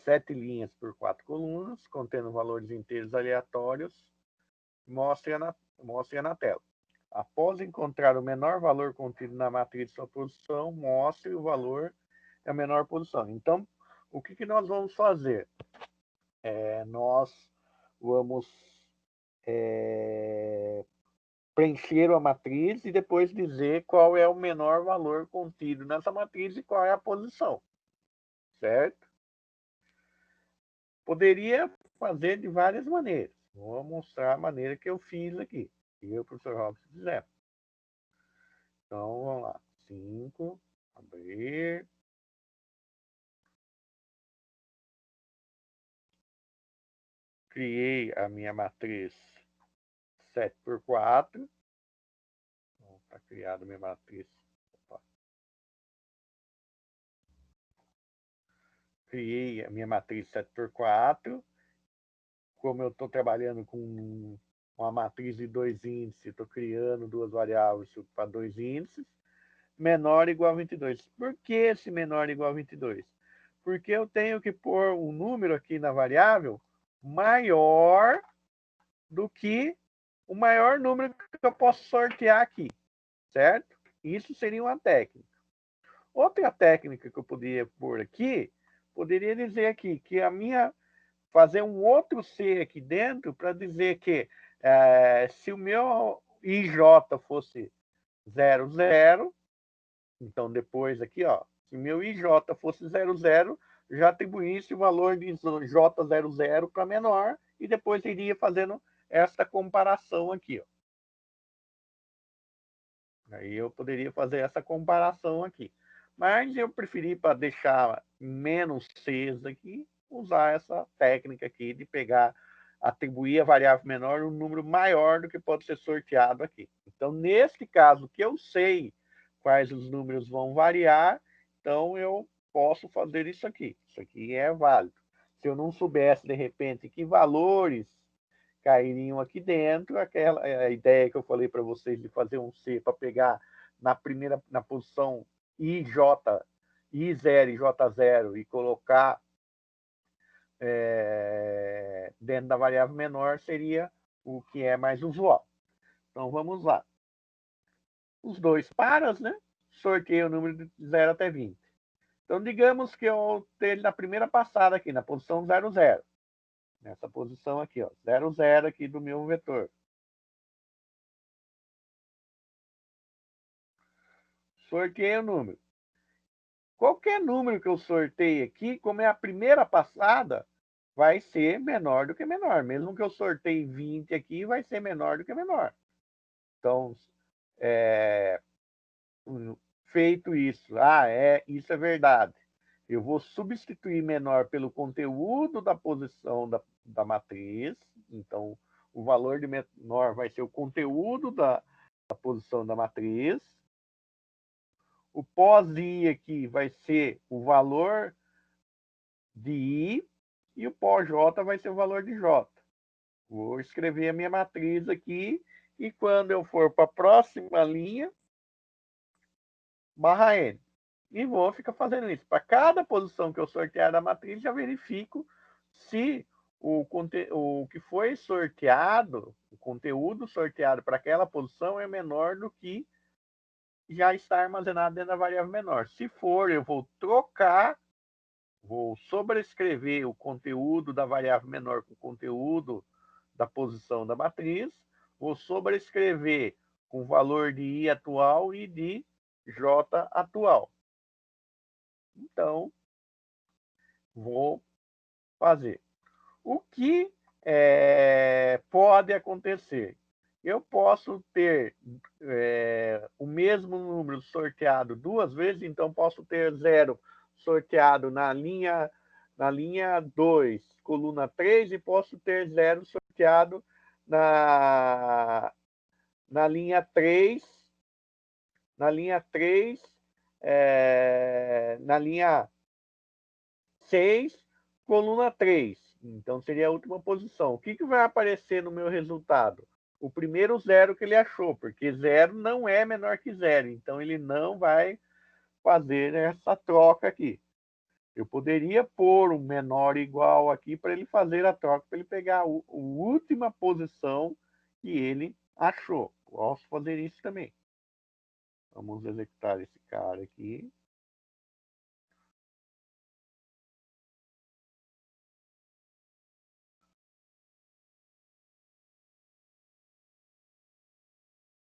S1: 7 linhas por 4 colunas, contendo valores inteiros aleatórios, mostre na tela. Após encontrar o menor valor contido na matriz de sua posição, mostre o valor da menor posição. Então, o que nós vamos fazer? Nós vamos preencher a matriz e depois dizer qual é o menor valor contido nessa matriz e qual é a posição. Certo? Poderia fazer de várias maneiras. Vou mostrar a maneira que eu fiz aqui. E o professor Robson fizer. Então, vamos lá. 5, abrir. Criei a minha matriz 7 por 4. Está criada a minha matriz. Opa. Criei a minha matriz 7 por 4. Como eu estou trabalhando com uma matriz de 2 índices, estou criando 2 variáveis para 2 índices, menor ou igual a 22. Por que esse menor ou igual a 22? Porque eu tenho que pôr um número aqui na variável maior do que o maior número que eu posso sortear aqui, certo? Isso seria uma técnica. Outra técnica que eu poderia pôr aqui, poderia dizer aqui que a minha fazer um outro C aqui dentro para dizer que se o meu IJ fosse 00, então depois aqui, ó, se o meu IJ fosse 00, já atribuísse o valor de J00 para menor e depois iria fazendo esta comparação aqui, ó. Aí eu poderia fazer essa comparação aqui. Mas eu preferi, para deixar menos Cs aqui, usar essa técnica aqui de pegar, atribuir a variável menor um número maior do que pode ser sorteado aqui. Então, nesse caso que eu sei quais os números vão variar, então eu posso fazer isso aqui. Isso aqui é válido. Se eu não soubesse, de repente, que valores cairiam aqui dentro, aquela a ideia que eu falei para vocês de fazer um C para pegar na posição IJ, I0 e J0 e colocar dentro da variável menor seria o que é mais usual. Então vamos lá. Os dois paras, né? Sorteio o número de 0 até 20. Então digamos que eu tenho ele na primeira passada aqui, na posição 0, 0. Nessa posição aqui, ó, 0, 0 aqui do meu vetor. Sorteei o número. Qualquer número que eu sorteie aqui, como é a primeira passada, vai ser menor do que menor. Mesmo que eu sorteie 20 aqui, vai ser menor do que menor. Então, feito isso, isso é verdade. Eu vou substituir menor pelo conteúdo da posição da matriz. Então, o valor de menor vai ser o conteúdo da posição da matriz. O pós-i aqui vai ser o valor de I e o pós-J vai ser o valor de J. Vou escrever a minha matriz aqui e quando eu for para a próxima linha, barra N. E vou ficar fazendo isso. Para cada posição que eu sortear da matriz, já verifico se o que foi sorteado, o conteúdo sorteado para aquela posição é menor do que já está armazenado dentro da variável menor. Se for, eu vou trocar, vou sobrescrever o conteúdo da variável menor com o conteúdo da posição da matriz, vou sobrescrever com o valor de I atual e de J atual. Então, vou fazer. O que pode acontecer? Eu posso ter o mesmo número sorteado duas vezes, então posso ter 0 sorteado na linha 2, coluna 3, e posso ter 0 sorteado na linha 3, na linha 3, na linha 6, coluna 3. Então, seria a última posição. O que vai aparecer no meu resultado? O primeiro 0 que ele achou, porque 0 não é menor que 0. Então, ele não vai fazer essa troca aqui. Eu poderia pôr um menor igual aqui para ele fazer a troca, para ele pegar a última posição que ele achou. Posso fazer isso também. Vamos executar esse cara aqui.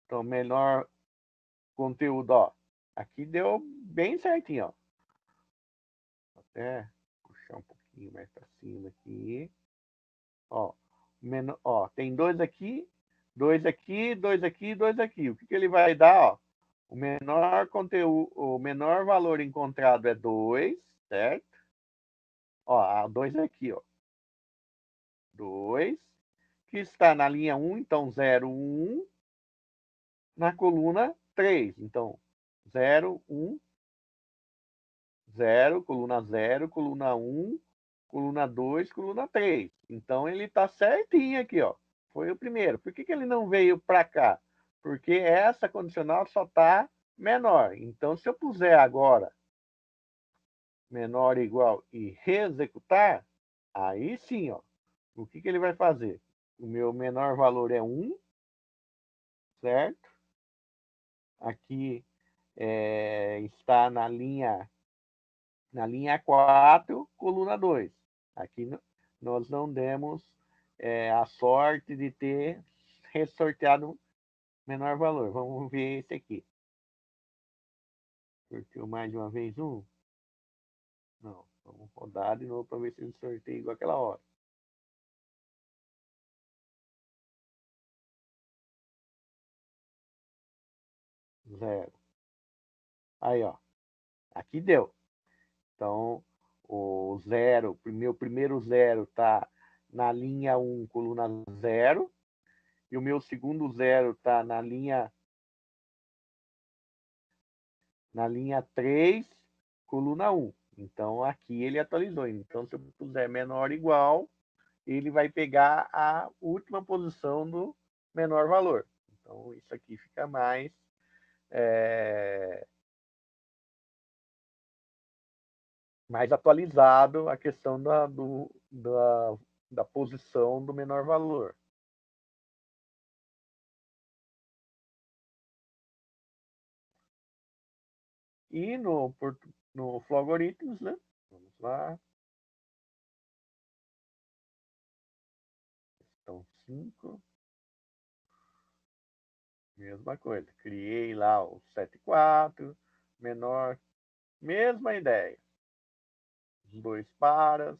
S1: Então, menor conteúdo, ó. Aqui deu bem certinho, ó. Até puxar um pouquinho mais para cima aqui. Ó, tem 2 aqui, 2 aqui, 2 aqui, 2 aqui. O que ele vai dar, ó? O menor conteúdo, o menor valor encontrado é 2, certo? Ó, 2 aqui, ó. 2, que está na linha 1, então 0, 1, na coluna 3. Então, 0, 1, 0, coluna 0, coluna 1, coluna 2, coluna 3. Então, ele está certinho aqui, ó. Foi o primeiro. Por que ele não veio para cá? Porque essa condicional só está menor. Então, se eu puser agora menor ou igual e reexecutar, aí sim, ó. O que ele vai fazer? O meu menor valor é 1, certo? Aqui está na linha 4, coluna 2. Aqui nós não demos a sorte de ter ressorteado menor valor. Vamos ver esse aqui. Sorteou mais de uma vez um. Não, vamos rodar de novo para ver se ele sorteia igual aquela hora. 0. Aí, ó. Aqui deu. Então, o 0, meu primeiro 0 está na linha 1, coluna 0. E o meu segundo 0 está na linha 3, coluna 1. Então, aqui ele atualizou. Então, se eu puser menor ou igual, ele vai pegar a última posição do menor valor. Então, isso aqui fica mais mais atualizado a questão da posição do menor valor. E no Flow-Algorithms, né? Vamos lá. Então, 5. Mesma coisa. Criei lá o 7,4. Menor. Mesma ideia. Os dois paras.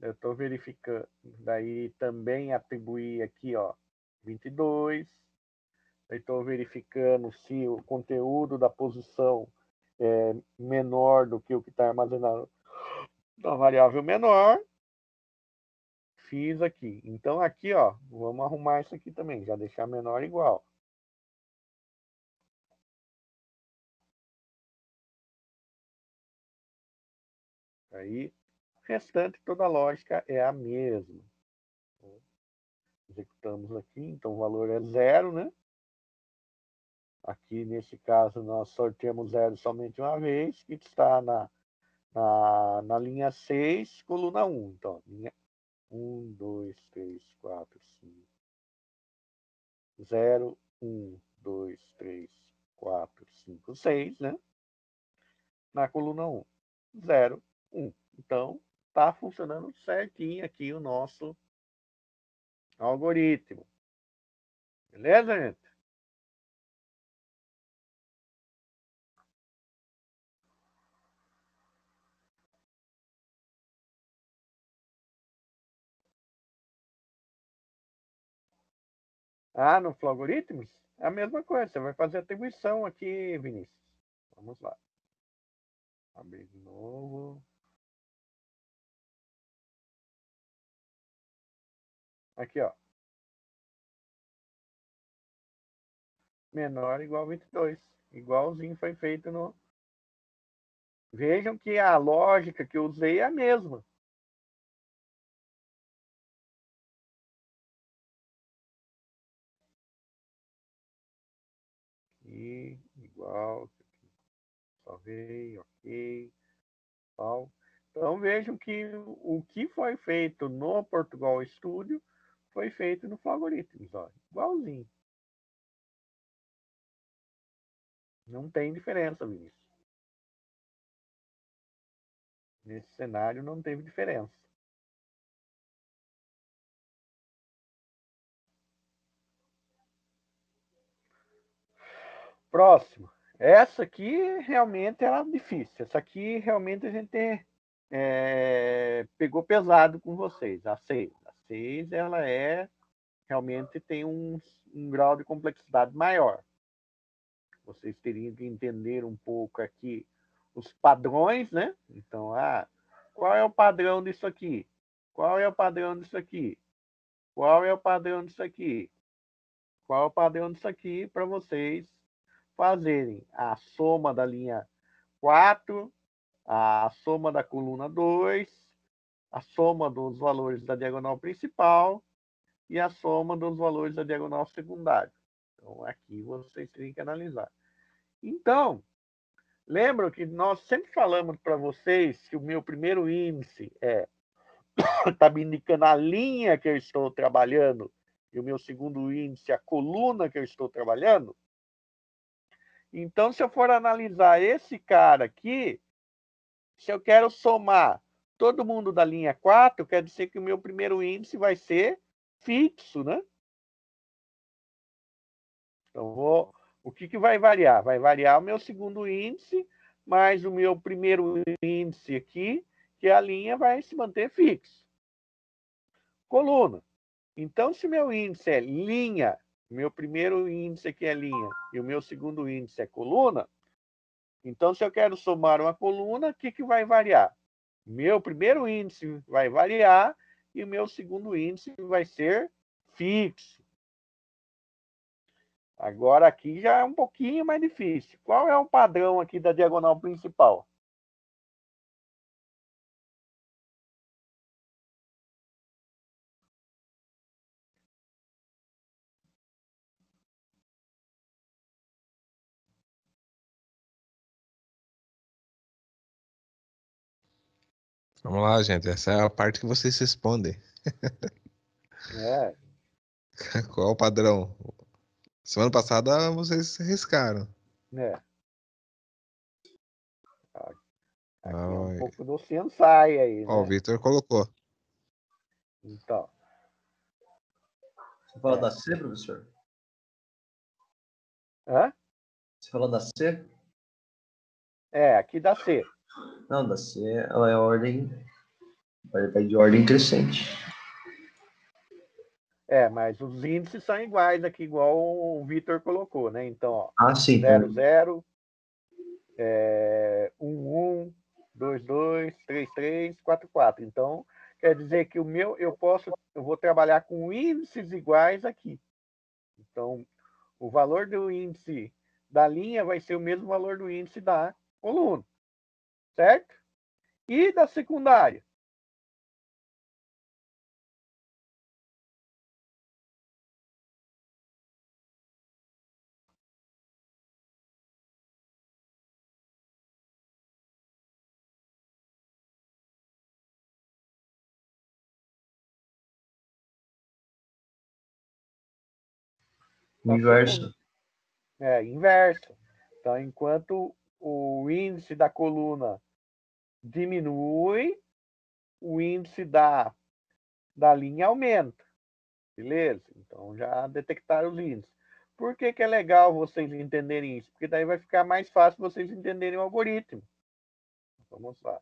S1: Eu estou verificando. Daí também atribuir aqui, ó, 22. Estou verificando se o conteúdo da posição é menor do que o que está armazenado na variável menor. Fiz aqui. Então, aqui, ó, vamos arrumar isso aqui também, já deixar menor igual. Aí, o restante, toda a lógica é a mesma. Executamos aqui, então o valor é 0, né? Aqui, nesse caso, nós sorteamos 0 somente uma vez, que está na linha 6, coluna 1. Então, linha 1, 2, 3, 4, 5. 0, 1, 2, 3, 4, 5, 6, né? Na coluna 1. 0, 1. Então, está funcionando certinho aqui o nosso algoritmo. Beleza, gente? Ah, no Flow-Algorithms? É a mesma coisa. Você vai fazer atribuição aqui, Vinícius. Vamos lá. Abrir de novo. Aqui, ó. Menor igual a 22. Igualzinho foi feito no... Vejam que a lógica que eu usei é a mesma. E igual. Salvei, ok. Tal. Então vejam que o que foi feito no Portugal Studio foi feito no Flow-Algorithms, ó, igualzinho. Não tem diferença, Vinícius. Nesse cenário não teve diferença. Próximo. Essa aqui realmente era difícil. Essa aqui realmente a gente pegou pesado com vocês. A 6. A 6 ela realmente tem um grau de complexidade maior. Vocês teriam que entender um pouco aqui os padrões, né? Então, qual é o padrão disso aqui? Qual é o padrão disso aqui? Qual é o padrão disso aqui? Qual é o padrão disso aqui para vocês fazerem a soma da linha 4, a soma da coluna 2, a soma dos valores da diagonal principal e a soma dos valores da diagonal secundária. Então, aqui vocês têm que analisar. Então, lembram que nós sempre falamos para vocês que o meu primeiro índice está me indicando a linha que eu estou trabalhando e o meu segundo índice a coluna que eu estou trabalhando? Então, se eu for analisar esse cara aqui, se eu quero somar todo mundo da linha 4, quer dizer que o meu primeiro índice vai ser fixo, né? Então, o que vai variar? Vai variar o meu segundo índice mais o meu primeiro índice aqui, que a linha vai se manter fixo. Coluna. Então, se meu índice é linha, meu primeiro índice aqui é linha, e o meu segundo índice é coluna, então, se eu quero somar uma coluna, o que vai variar? Meu primeiro índice vai variar e o meu segundo índice vai ser fixo. Agora aqui já é um pouquinho mais difícil. Qual é o padrão aqui da diagonal principal?
S2: Vamos lá, gente. Essa é a parte que vocês respondem.
S1: É,
S2: Qual o padrão? Semana passada vocês riscaram.
S1: né? Aqui é um
S2: Ó,
S1: pouco do sai aí,
S2: ó, o
S1: né?
S2: Victor colocou.
S1: Então,
S3: Você fala da C, professor?
S1: hã?
S3: Você fala da C?
S1: Aqui dá C.
S3: Não, da C ela é ordem. Vai de ordem crescente.
S1: Mas os índices são iguais aqui, igual o Vitor colocou, né? Então, ó,
S3: Sim,
S1: 0,
S3: então.
S1: 0, 1, 1, 2, 2, 3, 3, 4, 4. Então, quer dizer que o meu, eu vou trabalhar com índices iguais aqui. Então, o valor do índice da linha vai ser o mesmo valor do índice da coluna, certo? E da secundária?
S3: Inverso.
S1: Inverso. Então, enquanto o índice da coluna diminui, o índice da linha aumenta. Beleza? Então, já detectaram os índices. Por que é legal vocês entenderem isso? Porque daí vai ficar mais fácil vocês entenderem o algoritmo. Vamos lá.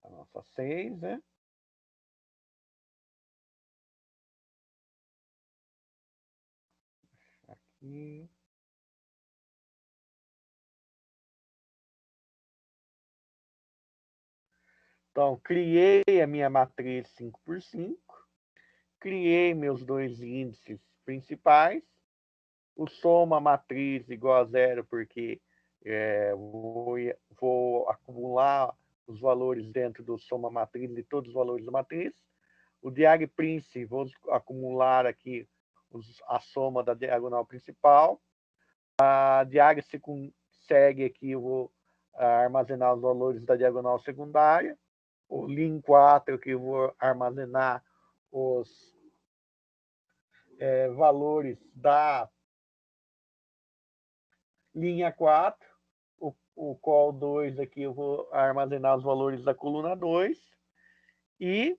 S1: A nossa 6, né? Aqui. Então, criei a minha matriz 5x5, criei meus dois índices principais, o soma matriz igual a zero, porque vou acumular os valores dentro do soma matriz de todos os valores da matriz. O diag_princ, vou acumular aqui a soma da diagonal principal. A diag_segue aqui, eu vou armazenar os valores da diagonal secundária. O lim4, que eu vou armazenar os valores da linha 4. O col2 aqui eu vou armazenar os valores da coluna 2. E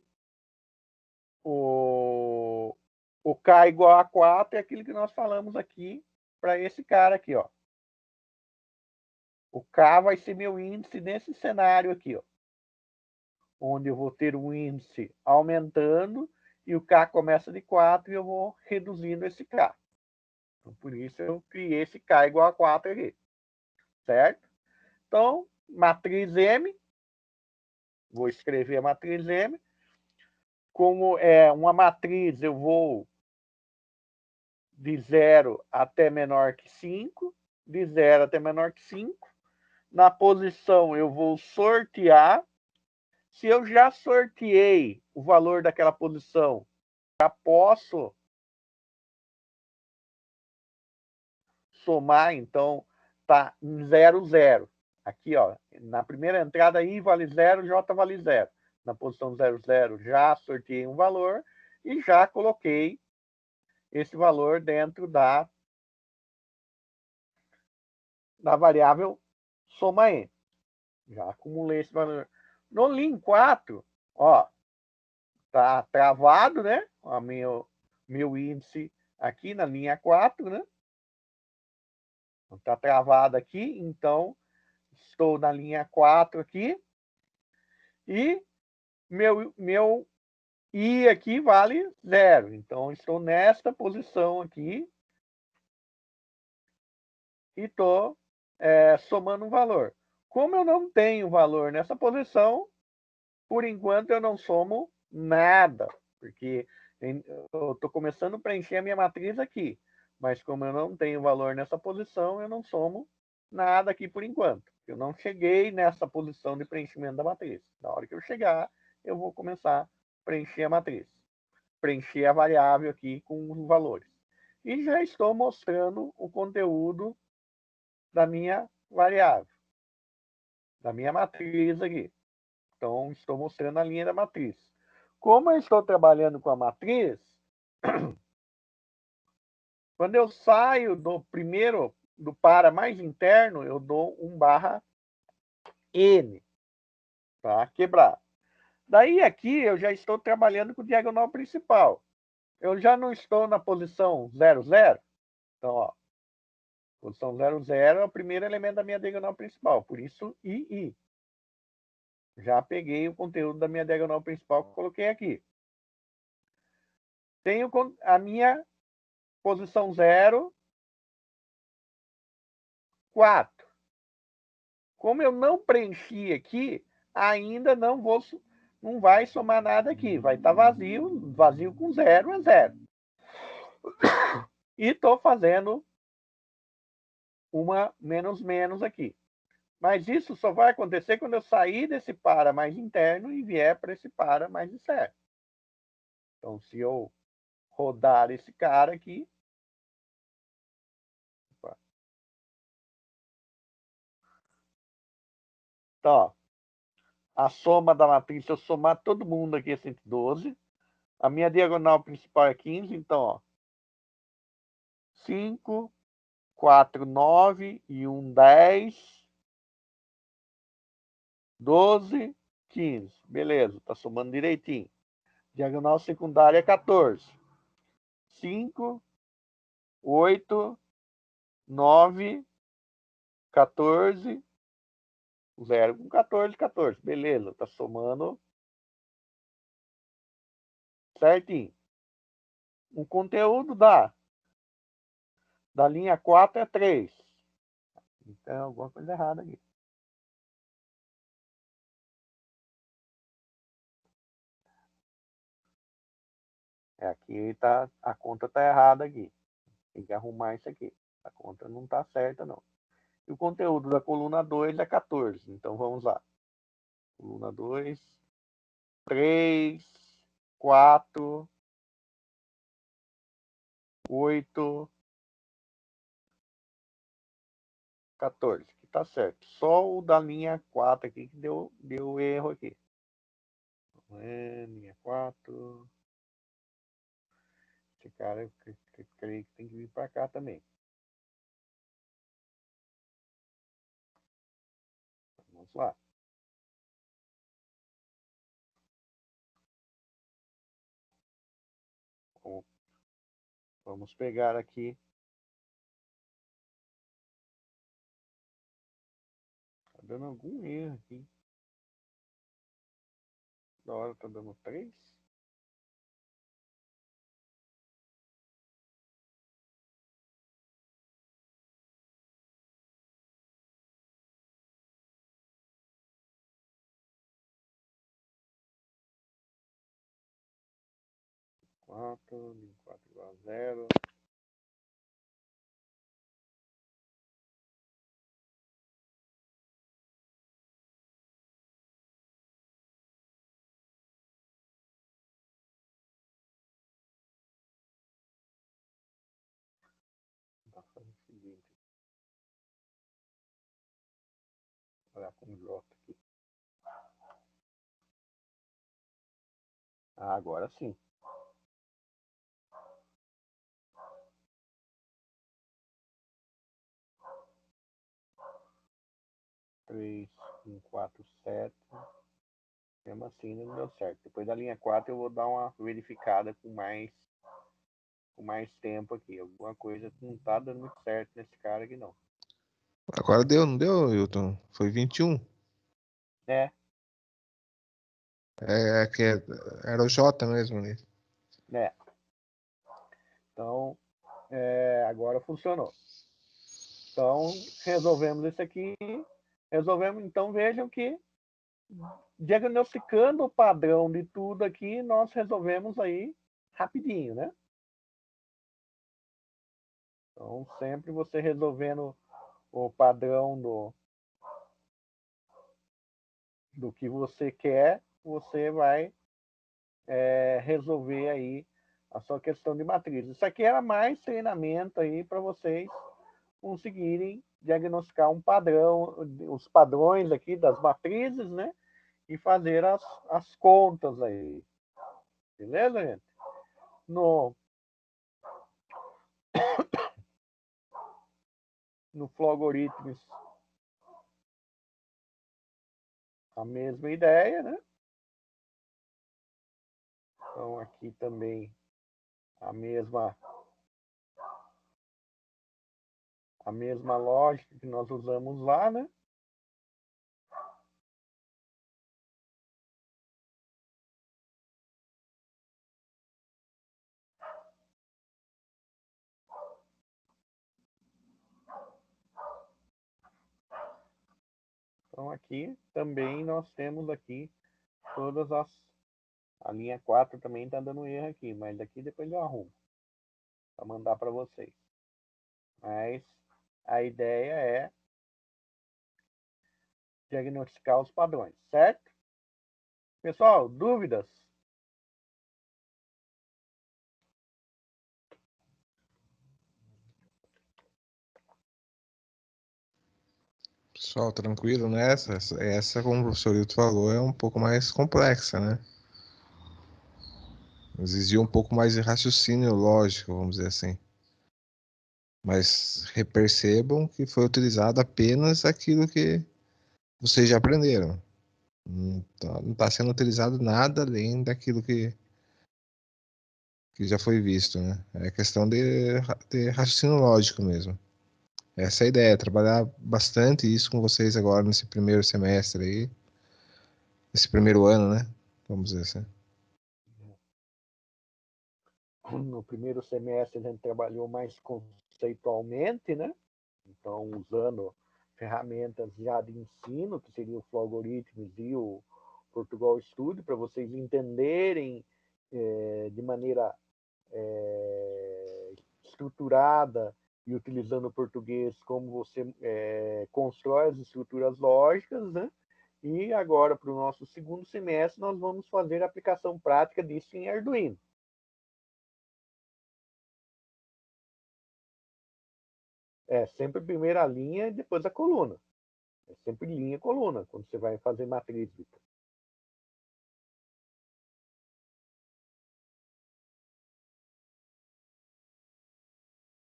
S1: o K igual a 4 é aquilo que nós falamos aqui para esse cara aqui, ó. O K vai ser meu índice nesse cenário aqui, ó, onde eu vou ter um índice aumentando e o K começa de 4 e eu vou reduzindo esse K. Então, por isso eu criei esse K igual a 4 aqui, certo? Então, matriz M, vou escrever a matriz M. Como é uma matriz, eu vou de 0 até menor que 5, de 0 até menor que 5. Na posição, eu vou sortear. Se eu já sorteei o valor daquela posição, já posso somar, então tá em 0, 0. Aqui, ó, na primeira entrada, I vale 0, J vale 0. Na posição 0, 0, já sorteei um valor e já coloquei esse valor dentro da variável soma n. Já acumulei esse valor. No lim4, ó, tá travado, né? O meu índice aqui na linha 4, né? Está travado aqui, então estou na linha 4 aqui. E meu I aqui vale 0. Então, estou nesta posição aqui. E estou somando um valor. Como eu não tenho valor nessa posição, por enquanto eu não somo nada. Porque eu estou começando a preencher a minha matriz aqui. Mas como eu não tenho valor nessa posição, eu não somo nada aqui por enquanto. Eu não cheguei nessa posição de preenchimento da matriz. Na hora que eu chegar, eu vou começar a preencher a matriz. Preencher a variável aqui com os valores. E já estou mostrando o conteúdo da minha variável, da minha matriz aqui. Então, estou mostrando a linha da matriz. Como eu estou trabalhando com a matriz, quando eu saio do primeiro, do para mais interno, eu dou 1/n, tá? Quebrar. Daí aqui eu já estou trabalhando com o diagonal principal. Eu já não estou na posição 0, 0. Então, ó, posição 0, 0 é o primeiro elemento da minha diagonal principal. Por isso, II. Já peguei o conteúdo da minha diagonal principal que coloquei aqui. Tenho a minha posição 0, 4. Como eu não preenchi aqui, ainda não vai somar nada aqui. Vai estar vazio, vazio com 0 é 0. E estou fazendo uma menos menos aqui. Mas isso só vai acontecer quando eu sair desse para mais interno e vier para esse para mais externo. Então, se eu rodar esse cara aqui, então, ó, a soma da matriz, se eu somar todo mundo aqui é 112. A minha diagonal principal é 15, então, ó, 5, 4, 9 e 1, 10, 12, 15. Beleza, tá somando direitinho. Diagonal secundária é 14. 5, 8, 9, 14, 0 com 14, 14. Beleza, tá somando certinho. O conteúdo da linha 4 é 3. Então, alguma coisa errada aqui. Aqui tá, a conta tá errada aqui. Tem que arrumar isso aqui. A conta não tá certa, não. E o conteúdo da coluna 2 é 14. Então, vamos lá. Coluna 2, 3, 4, 8, 14. Que tá certo. Só o da linha 4 aqui que deu erro aqui. Linha 4. Esse cara, eu creio que tem que vir para cá também. Vamos lá. Vamos pegar aqui. Tá dando algum erro aqui. Da hora tá dando 3. Quatro igual a 0. Vou fazer o seguinte. Olha com J aqui. Ah, agora sim. Três, 1, 4, 7. Mesmo assim não deu certo. Depois da linha 4 eu vou dar uma verificada com mais tempo aqui. Alguma coisa não tá dando muito certo nesse cara aqui não.
S2: Agora deu, não deu, Hilton? Foi 21.
S1: né?
S2: Era o J mesmo ali.
S1: Né? Então, agora funcionou. Então, resolvemos isso aqui. Resolvemos, então, vejam que diagnosticando o padrão de tudo aqui, nós resolvemos aí rapidinho, né? Então, sempre você resolvendo o padrão do que você quer, você vai resolver aí a sua questão de matriz. Isso aqui era mais treinamento aí para vocês conseguirem diagnosticar um padrão, os padrões aqui das matrizes, né? E fazer as contas aí. Beleza, gente? No Flow-Algoritmos, a mesma ideia, né? Então, aqui também a mesma lógica que nós usamos lá, né? Então, aqui também nós temos aqui todas a linha 4 também está dando erro aqui, mas daqui depois eu arrumo para mandar para vocês. Mas a ideia é diagnosticar os padrões, certo? Pessoal, dúvidas?
S2: Pessoal, tranquilo nessa? Essa, como o professor Hilton falou, é um pouco mais complexa, né? Exigia um pouco mais de raciocínio lógico, vamos dizer assim. Mas percebam que foi utilizado apenas aquilo que vocês já aprenderam. Não está sendo utilizado nada além daquilo que já foi visto, né? É questão de raciocínio lógico mesmo. Essa é a ideia, trabalhar bastante isso com vocês agora nesse primeiro semestre aí, esse primeiro ano, né? Vamos dizer assim.
S1: No primeiro semestre a gente trabalhou mais conceitualmente, né? Então, usando ferramentas já de ensino, que seria o Flow Algoritmos e o Portugal Studio, para vocês entenderem de maneira estruturada e utilizando o português como você constrói as estruturas lógicas, né? E agora, para o nosso segundo semestre, nós vamos fazer a aplicação prática disso em Arduino. É sempre a primeira linha e depois a coluna. É sempre linha e coluna, quando você vai fazer matriz.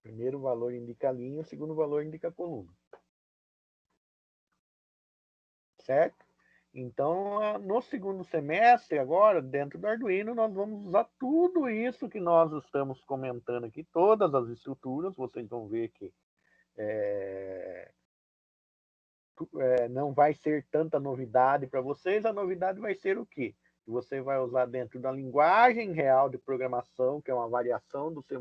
S1: Primeiro valor indica a linha, o segundo valor indica a coluna. Certo? Então, no segundo semestre, agora, dentro do Arduino, nós vamos usar tudo isso que nós estamos comentando aqui, todas as estruturas, vocês vão ver que não vai ser tanta novidade para vocês, a novidade vai ser o quê? Você vai usar dentro da linguagem real de programação, que é uma variação do C++,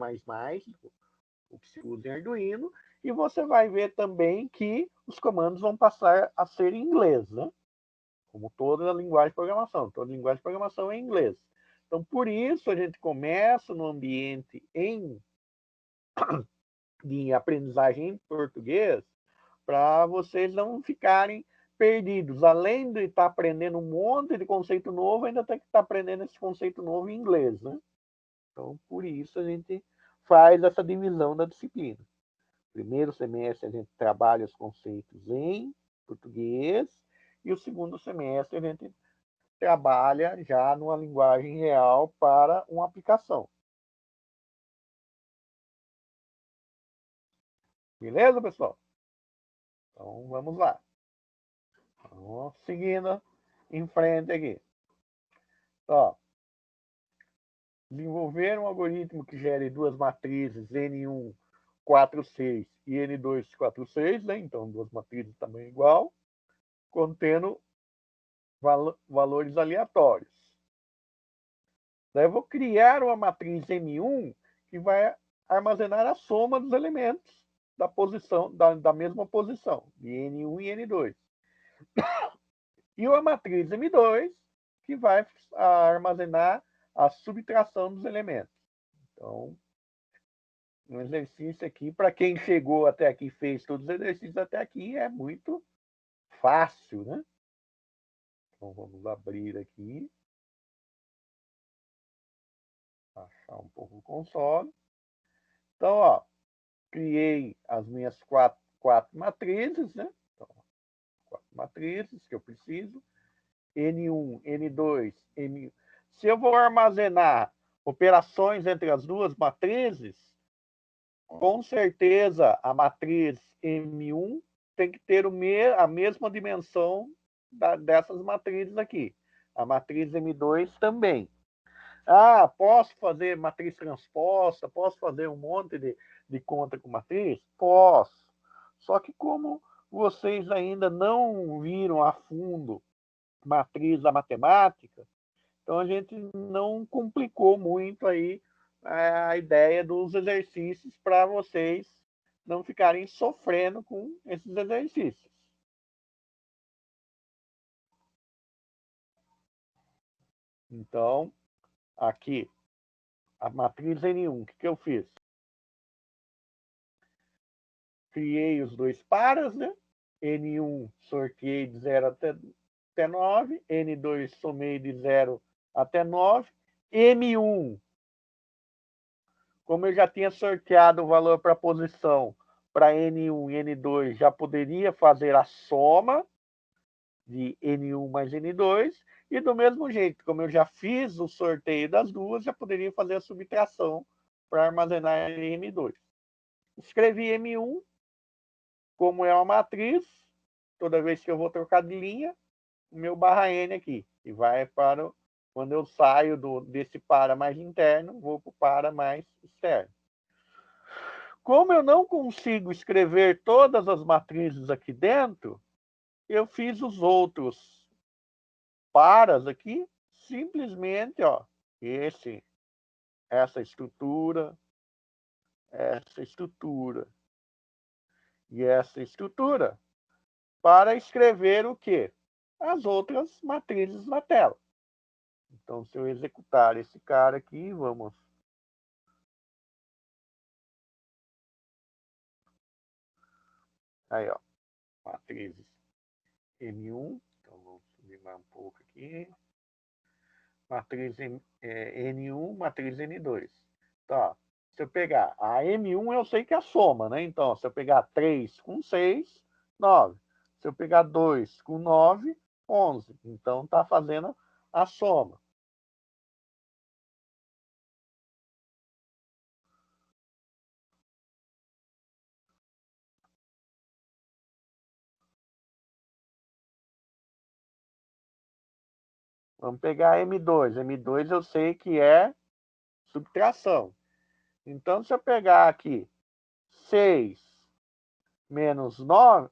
S1: o que se usa em Arduino, e você vai ver também que os comandos vão passar a ser em inglês, né? Como toda a linguagem de programação. Toda linguagem de programação é em inglês. Então, por isso, a gente começa no ambiente de aprendizagem em português, para vocês não ficarem perdidos. Além de estar aprendendo um monte de conceito novo, ainda tem que estar aprendendo esse conceito novo em inglês, né? Então, por isso, a gente faz essa divisão da disciplina. Primeiro semestre, a gente trabalha os conceitos em português, e o segundo semestre, a gente trabalha já numa linguagem real para uma aplicação. Beleza, pessoal? Então, vamos lá. Vamos seguindo em frente aqui. Ó, desenvolver um algoritmo que gere duas matrizes N1 4, 6 e N2, 4, 6, né? Então, duas matrizes de tamanho igual, contendo valores aleatórios. Daí eu vou criar uma matriz M1 que vai armazenar a soma dos elementos da posição, da mesma posição, de N1 e N2. E uma matriz M2 que vai armazenar a subtração dos elementos. Então, um exercício aqui, para quem chegou até aqui, fez todos os exercícios até aqui, é muito fácil, né? Então, vamos abrir aqui. Achar um pouco o console. Então, ó, criei as minhas quatro matrizes, né? Então, 4 matrizes que eu preciso. N1, N2, N... Se eu vou armazenar operações entre as duas matrizes, com certeza a matriz M1 tem que ter a mesma dimensão dessas matrizes aqui. A matriz M2 também. Ah, posso fazer matriz transposta? Posso fazer um monte de conta com matriz? Posso. Só que como vocês ainda não viram a fundo matriz da matemática, então a gente não complicou muito aí a ideia dos exercícios para vocês não ficarem sofrendo com esses exercícios. Então, aqui, a matriz N1, o que eu fiz? Criei os dois paras, né? N1 sorteei de 0 até 9, N2 somei de 0 até 9, M1, como eu já tinha sorteado o valor para a posição para N1 e N2, já poderia fazer a soma de N1 mais N2, e do mesmo jeito, como eu já fiz o sorteio das duas, já poderia fazer a subtração para armazenar em M2. Escrevi M1, como é uma matriz, toda vez que eu vou trocar de linha, o meu barra N aqui, e vai para, quando eu saio desse para mais interno, vou para o para mais externo. Como eu não consigo escrever todas as matrizes aqui dentro, eu fiz os outros paras aqui, simplesmente, ó, essa estrutura e essa estrutura, para escrever o quê? As outras matrizes na tela. Então, se eu executar esse cara aqui, vamos... Aí, ó, matrizes M1, então vamos sublimar um pouco aqui. Matriz N1, matriz N2. Tá. Se eu pegar a M1, eu sei que é a soma, né? Então, se eu pegar 3 com 6, 9. Se eu pegar 2 com 9, 11. Então, tá fazendo a soma. Vamos pegar M2. M2 eu sei que é subtração. Então, se eu pegar aqui 6 menos 9,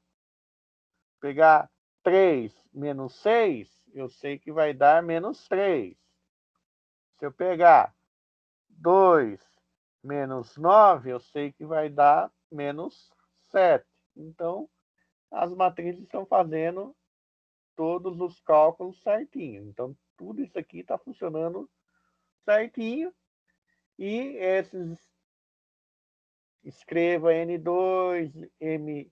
S1: pegar 3 menos 6, eu sei que vai dar menos 3. Se eu pegar 2 menos 9, eu sei que vai dar menos 7. Então, as matrizes estão fazendo todos os cálculos certinho. Então, tudo isso aqui está funcionando certinho. E esses, escreva N2, M1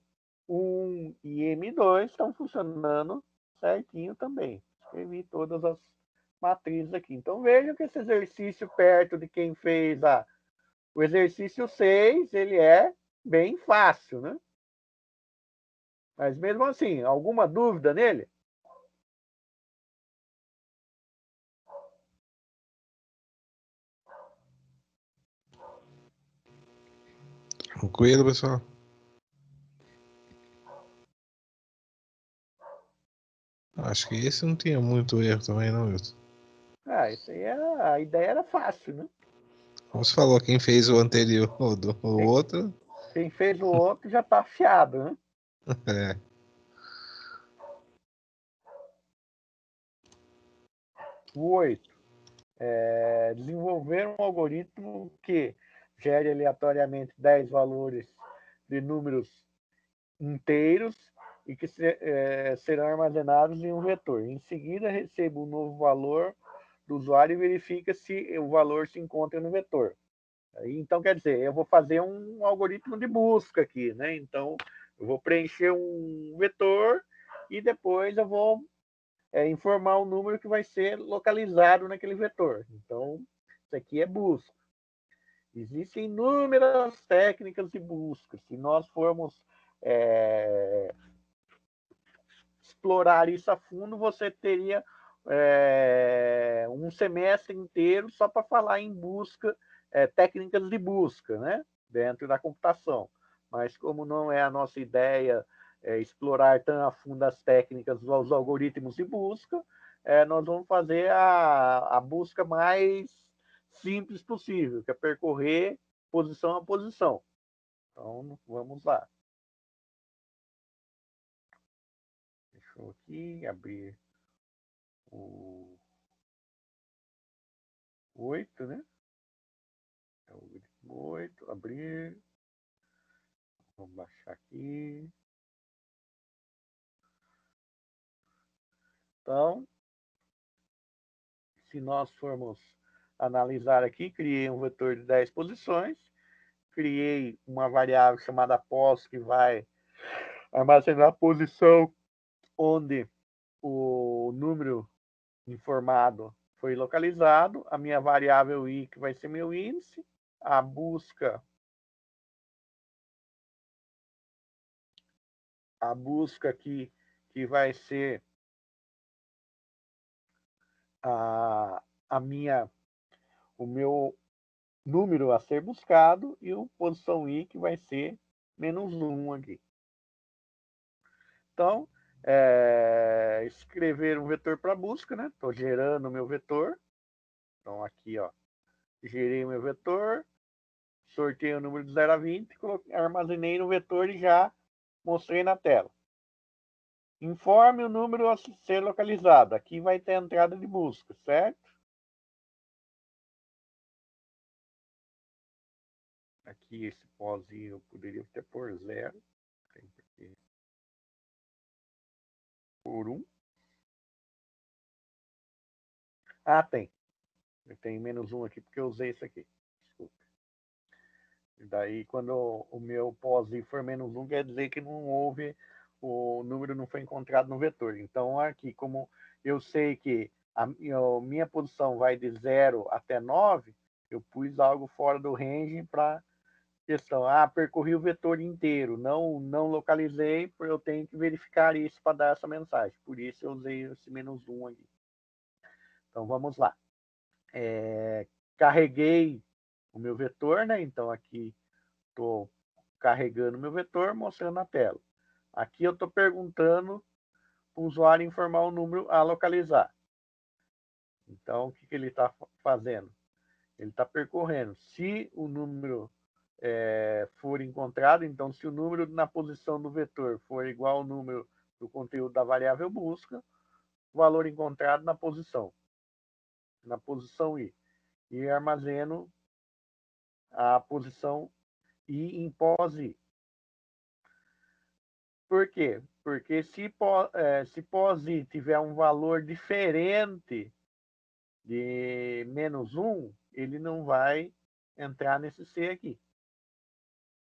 S1: e M2 estão funcionando certinho também. Escrevi todas as matrizes aqui. Então, vejam que esse exercício perto de quem fez o exercício 6, ele é bem fácil, né? Mas mesmo assim, alguma dúvida nele?
S2: Tranquilo, pessoal. Acho que esse não tinha muito erro também, não, Wilton.
S1: Ah, isso aí a ideia era fácil, né?
S2: Como você falou, quem fez o anterior, o outro,
S1: Quem fez o outro já está afiado, né?
S2: É.
S1: O 8. Desenvolver um algoritmo que gere aleatoriamente 10 valores de números inteiros e que serão armazenados em um vetor. Em seguida, recebo um novo valor do usuário e verifica se o valor se encontra no vetor. Então, quer dizer, eu vou fazer um algoritmo de busca aqui, né? Então, eu vou preencher um vetor e depois eu vou informar o número que vai ser localizado naquele vetor. Então, isso aqui é busca. Existem inúmeras técnicas de busca. Se nós formos explorar isso a fundo, você teria um semestre inteiro só para falar em busca, técnicas de busca, né? Dentro da computação. Mas como não é a nossa ideia explorar tão a fundo as técnicas dos algoritmos de busca, nós vamos fazer a busca mais simples possível, que é percorrer posição a posição. Então, vamos lá. Deixa eu aqui abrir o 8, né? É o 8, abrir. Vamos baixar aqui. Então, se nós formos analisar aqui, criei um vetor de 10 posições, criei uma variável chamada pos que vai armazenar a posição onde o número informado foi localizado, a minha variável i, que vai ser meu índice, a busca aqui, que vai ser o meu número a ser buscado e o posição i, que vai ser -1 aqui. Então, escrever um vetor para busca, né? Estou gerando o meu vetor. Então, aqui, ó, gerei o meu vetor, sorteei o número de 0 a 20, armazenei no vetor e já mostrei na tela. Informe o número a ser localizado. Aqui vai ter a entrada de busca, certo? Aqui esse pozinho eu poderia ter por 0. Por 1. Ah, tem. Eu tenho -1 aqui porque eu usei isso aqui. Desculpa. E daí, quando o meu pós-i for -1, quer dizer que não houve, o número não foi encontrado no vetor. Então, aqui, como eu sei que a minha posição vai de 0 até 9, eu pus algo fora do range para questão. Percorri o vetor inteiro, não localizei, eu tenho que verificar isso para dar essa mensagem. Por isso eu usei esse -1 aqui. Então, vamos lá. Carreguei o meu vetor, né? Então, aqui estou carregando o meu vetor, mostrando na tela. Aqui eu estou perguntando para o usuário informar o número a localizar. Então, o que ele está fazendo? Ele está percorrendo. Se o número for encontrado, então, se o número na posição do vetor for igual ao número do conteúdo da variável busca, o valor encontrado na posição i. E armazeno a posição i em pós-i. Por quê? Porque se pós-i tiver um valor diferente de -1, ele não vai entrar nesse C aqui.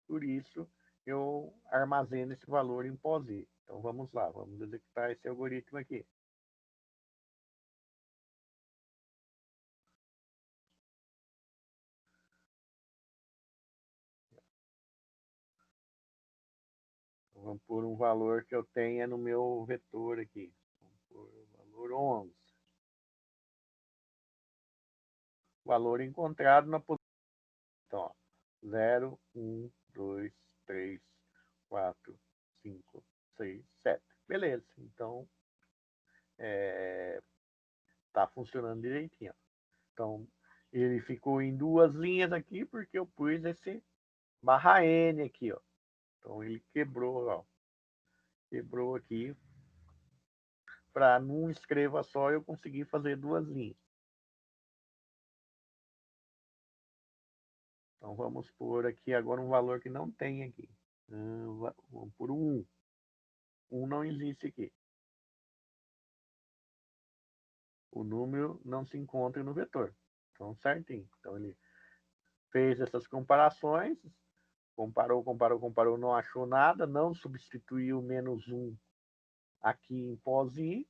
S1: Por isso, eu armazeno esse valor em pós-i. Então, vamos lá, vamos executar esse algoritmo aqui. Vamos pôr um valor que eu tenha no meu vetor aqui. Vamos pôr o valor 11. Valor encontrado na posição. Então, 0, 1, 2, 3, 4, 5, 6, 7. Beleza. Então, está funcionando direitinho. Então, ele ficou em 2 linhas aqui porque eu pus esse barra N aqui, ó. Então ele quebrou, ó. Quebrou aqui para num escreva só eu conseguir fazer duas linhas. Então vamos pôr aqui agora um valor que não tem aqui. Vamos pôr um 1. 1 não existe aqui. O número não se encontra no vetor. Então certinho. Então ele fez essas comparações, comparou, não achou nada, não substituiu menos 1 aqui em pós I.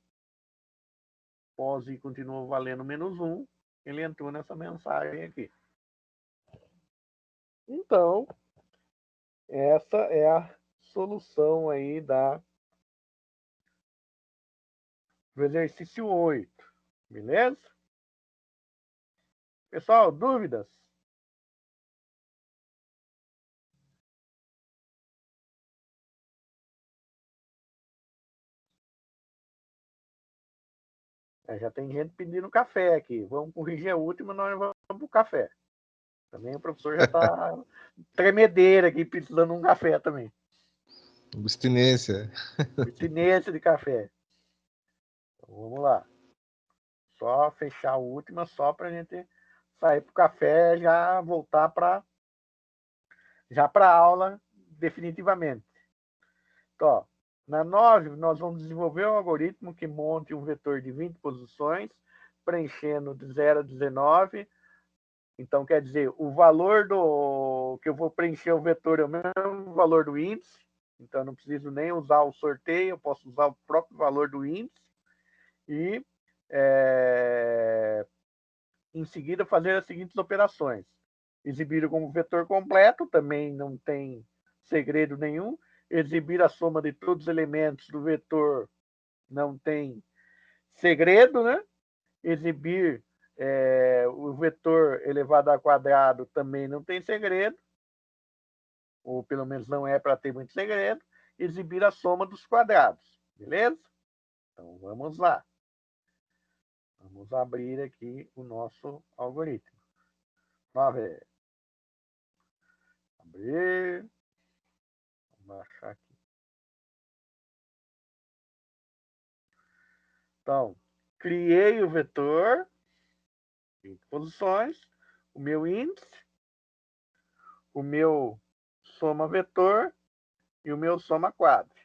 S1: Pós I continuou valendo menos 1. Ele entrou nessa mensagem aqui. Então, essa é a solução aí do exercício 8. Beleza? Pessoal, dúvidas? Já tem gente pedindo café aqui. Vamos corrigir a última, nós vamos pro café. Também o professor já está tremedeiro aqui, precisando de um café também.
S2: Abstinência.
S1: Abstinência de café. Então, vamos lá. Só fechar a última, só para a gente sair pro café e já voltar para a aula definitivamente. Então, ó, na 9, nós vamos desenvolver um algoritmo que monte um vetor de 20 posições, preenchendo de 0 a 19. Então, quer dizer, o valor do que eu vou preencher o vetor é o mesmo valor do índice. Então, eu não preciso nem usar o sorteio, eu posso usar o próprio valor do índice. E, em seguida, fazer as seguintes operações. Exibir como vetor completo, também não tem segredo nenhum. Exibir a soma de todos os elementos do vetor, não tem segredo, né? Exibir o vetor elevado ao quadrado, também não tem segredo, ou pelo menos não é para ter muito segredo. Exibir a soma dos quadrados, beleza? Então vamos lá. Vamos abrir aqui o nosso algoritmo. Vamos ver. Abrir. Vamos baixar aqui. Então, criei o vetor, 20 posições, o meu índice, o meu soma vetor e o meu soma quadro.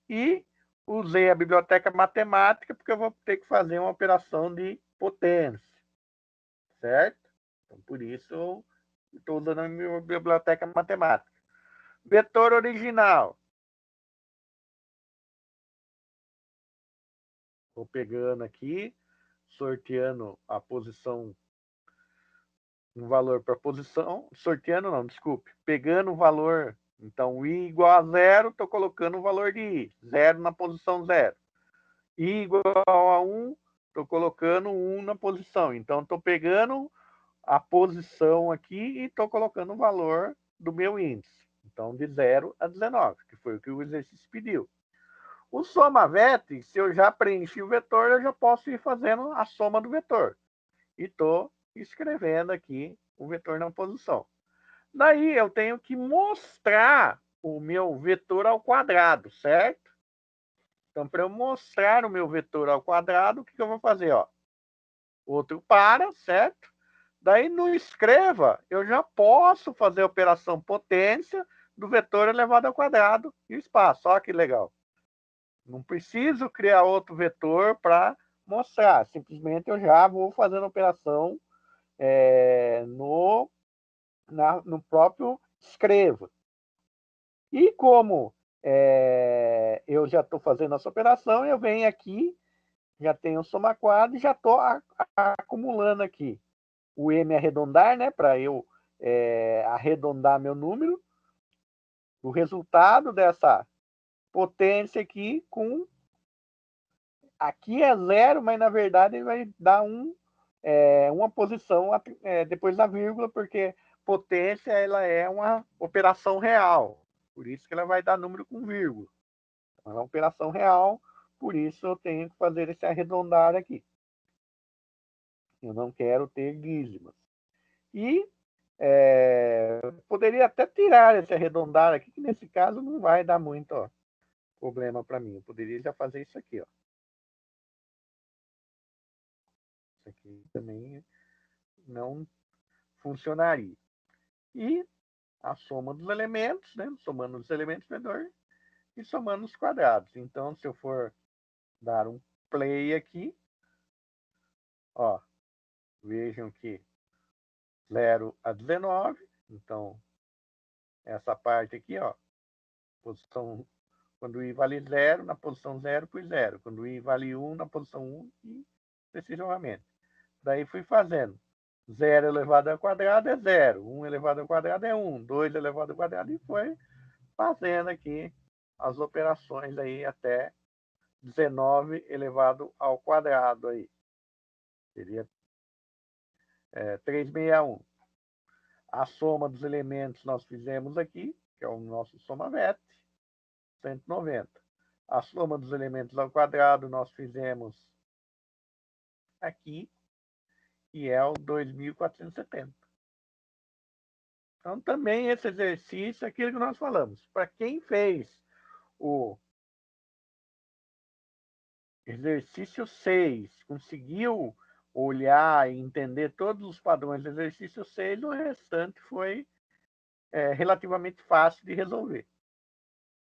S1: E usei a biblioteca matemática porque eu vou ter que fazer uma operação de potência, certo? Então, por isso eu estou usando a minha biblioteca matemática. Vetor original. Vou pegando aqui, sorteando a posição, um valor para posição, sorteando não, desculpe, pegando o valor, então I igual a 0, estou colocando o valor de I, 0 na posição 0. I igual a 1, estou colocando 1 na posição, então estou pegando a posição aqui e estou colocando o valor do meu índice, então de 0 a 19, que foi o que o exercício pediu. O SOMAVET, se eu já preenchi o vetor, eu já posso ir fazendo a soma do vetor. E estou escrevendo aqui o vetor na posição. Daí eu tenho que mostrar o meu vetor ao quadrado, certo? Então, para eu mostrar o meu vetor ao quadrado, o que eu vou fazer? Ó? Outro para, certo? Daí no escreva, eu já posso fazer a operação potência do vetor elevado ao quadrado e o espaço. Olha que legal. Não preciso criar outro vetor para mostrar. Simplesmente eu já vou fazendo a operação no próprio escreva. E como eu já estou fazendo essa operação, eu venho aqui, já tenho o soma quadro e já estou acumulando aqui o M arredondar, né, para eu arredondar meu número. O resultado dessa potência aqui com... Aqui é 0, mas na verdade ele vai dar uma posição depois da vírgula, porque potência ela é uma operação real. Por isso que ela vai dar número com vírgula. É uma operação real, por isso eu tenho que fazer esse arredondar aqui. Eu não quero ter dízimas. E Poderia até tirar esse arredondar aqui, que nesse caso não vai dar muito problema para mim. Eu poderia já fazer isso aqui. Ó. Isso aqui também não funcionaria. E a soma dos elementos, né? Somando os elementos menor e somando os quadrados. Então, se eu for dar um play aqui, ó, vejam que 0 a 19, então essa parte aqui, ó, posição, quando o i vale 0, na posição 0 pus 0, quando o i vale 1, na posição 1 e sucessivamente. Daí fui fazendo. 0 elevado ao quadrado é 0, 1 elevado ao quadrado é 1, 2 elevado ao quadrado e foi fazendo aqui as operações aí até 19 elevado ao quadrado aí. Seria 361. A soma dos elementos nós fizemos aqui, que é o nosso SOMAVET, 190. A soma dos elementos ao quadrado nós fizemos aqui, que é o 2.470. Então, também esse exercício é aquilo que nós falamos. Para quem fez o exercício 6, conseguiu olhar e entender todos os padrões do exercício 6, o restante foi relativamente fácil de resolver.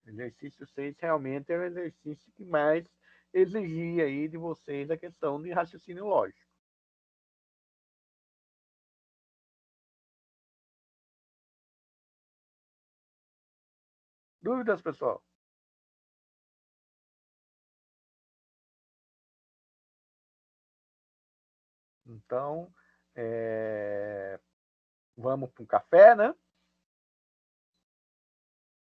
S1: O exercício 6 realmente é o exercício que mais exigia aí de vocês a questão de raciocínio lógico. Dúvidas, pessoal? Então, vamos para um café, né?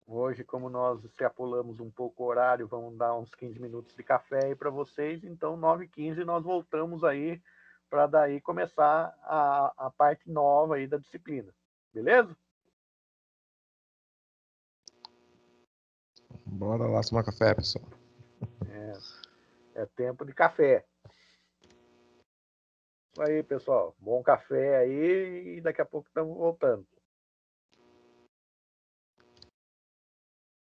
S1: Hoje, como nós extrapolamos um pouco o horário, vamos dar uns 15 minutos de café aí para vocês. Então, 9h15 nós voltamos aí para daí começar a parte nova aí da disciplina. Beleza?
S2: Bora lá tomar café, pessoal.
S1: É tempo de café. Isso aí, pessoal. Bom café aí e daqui a pouco estamos voltando.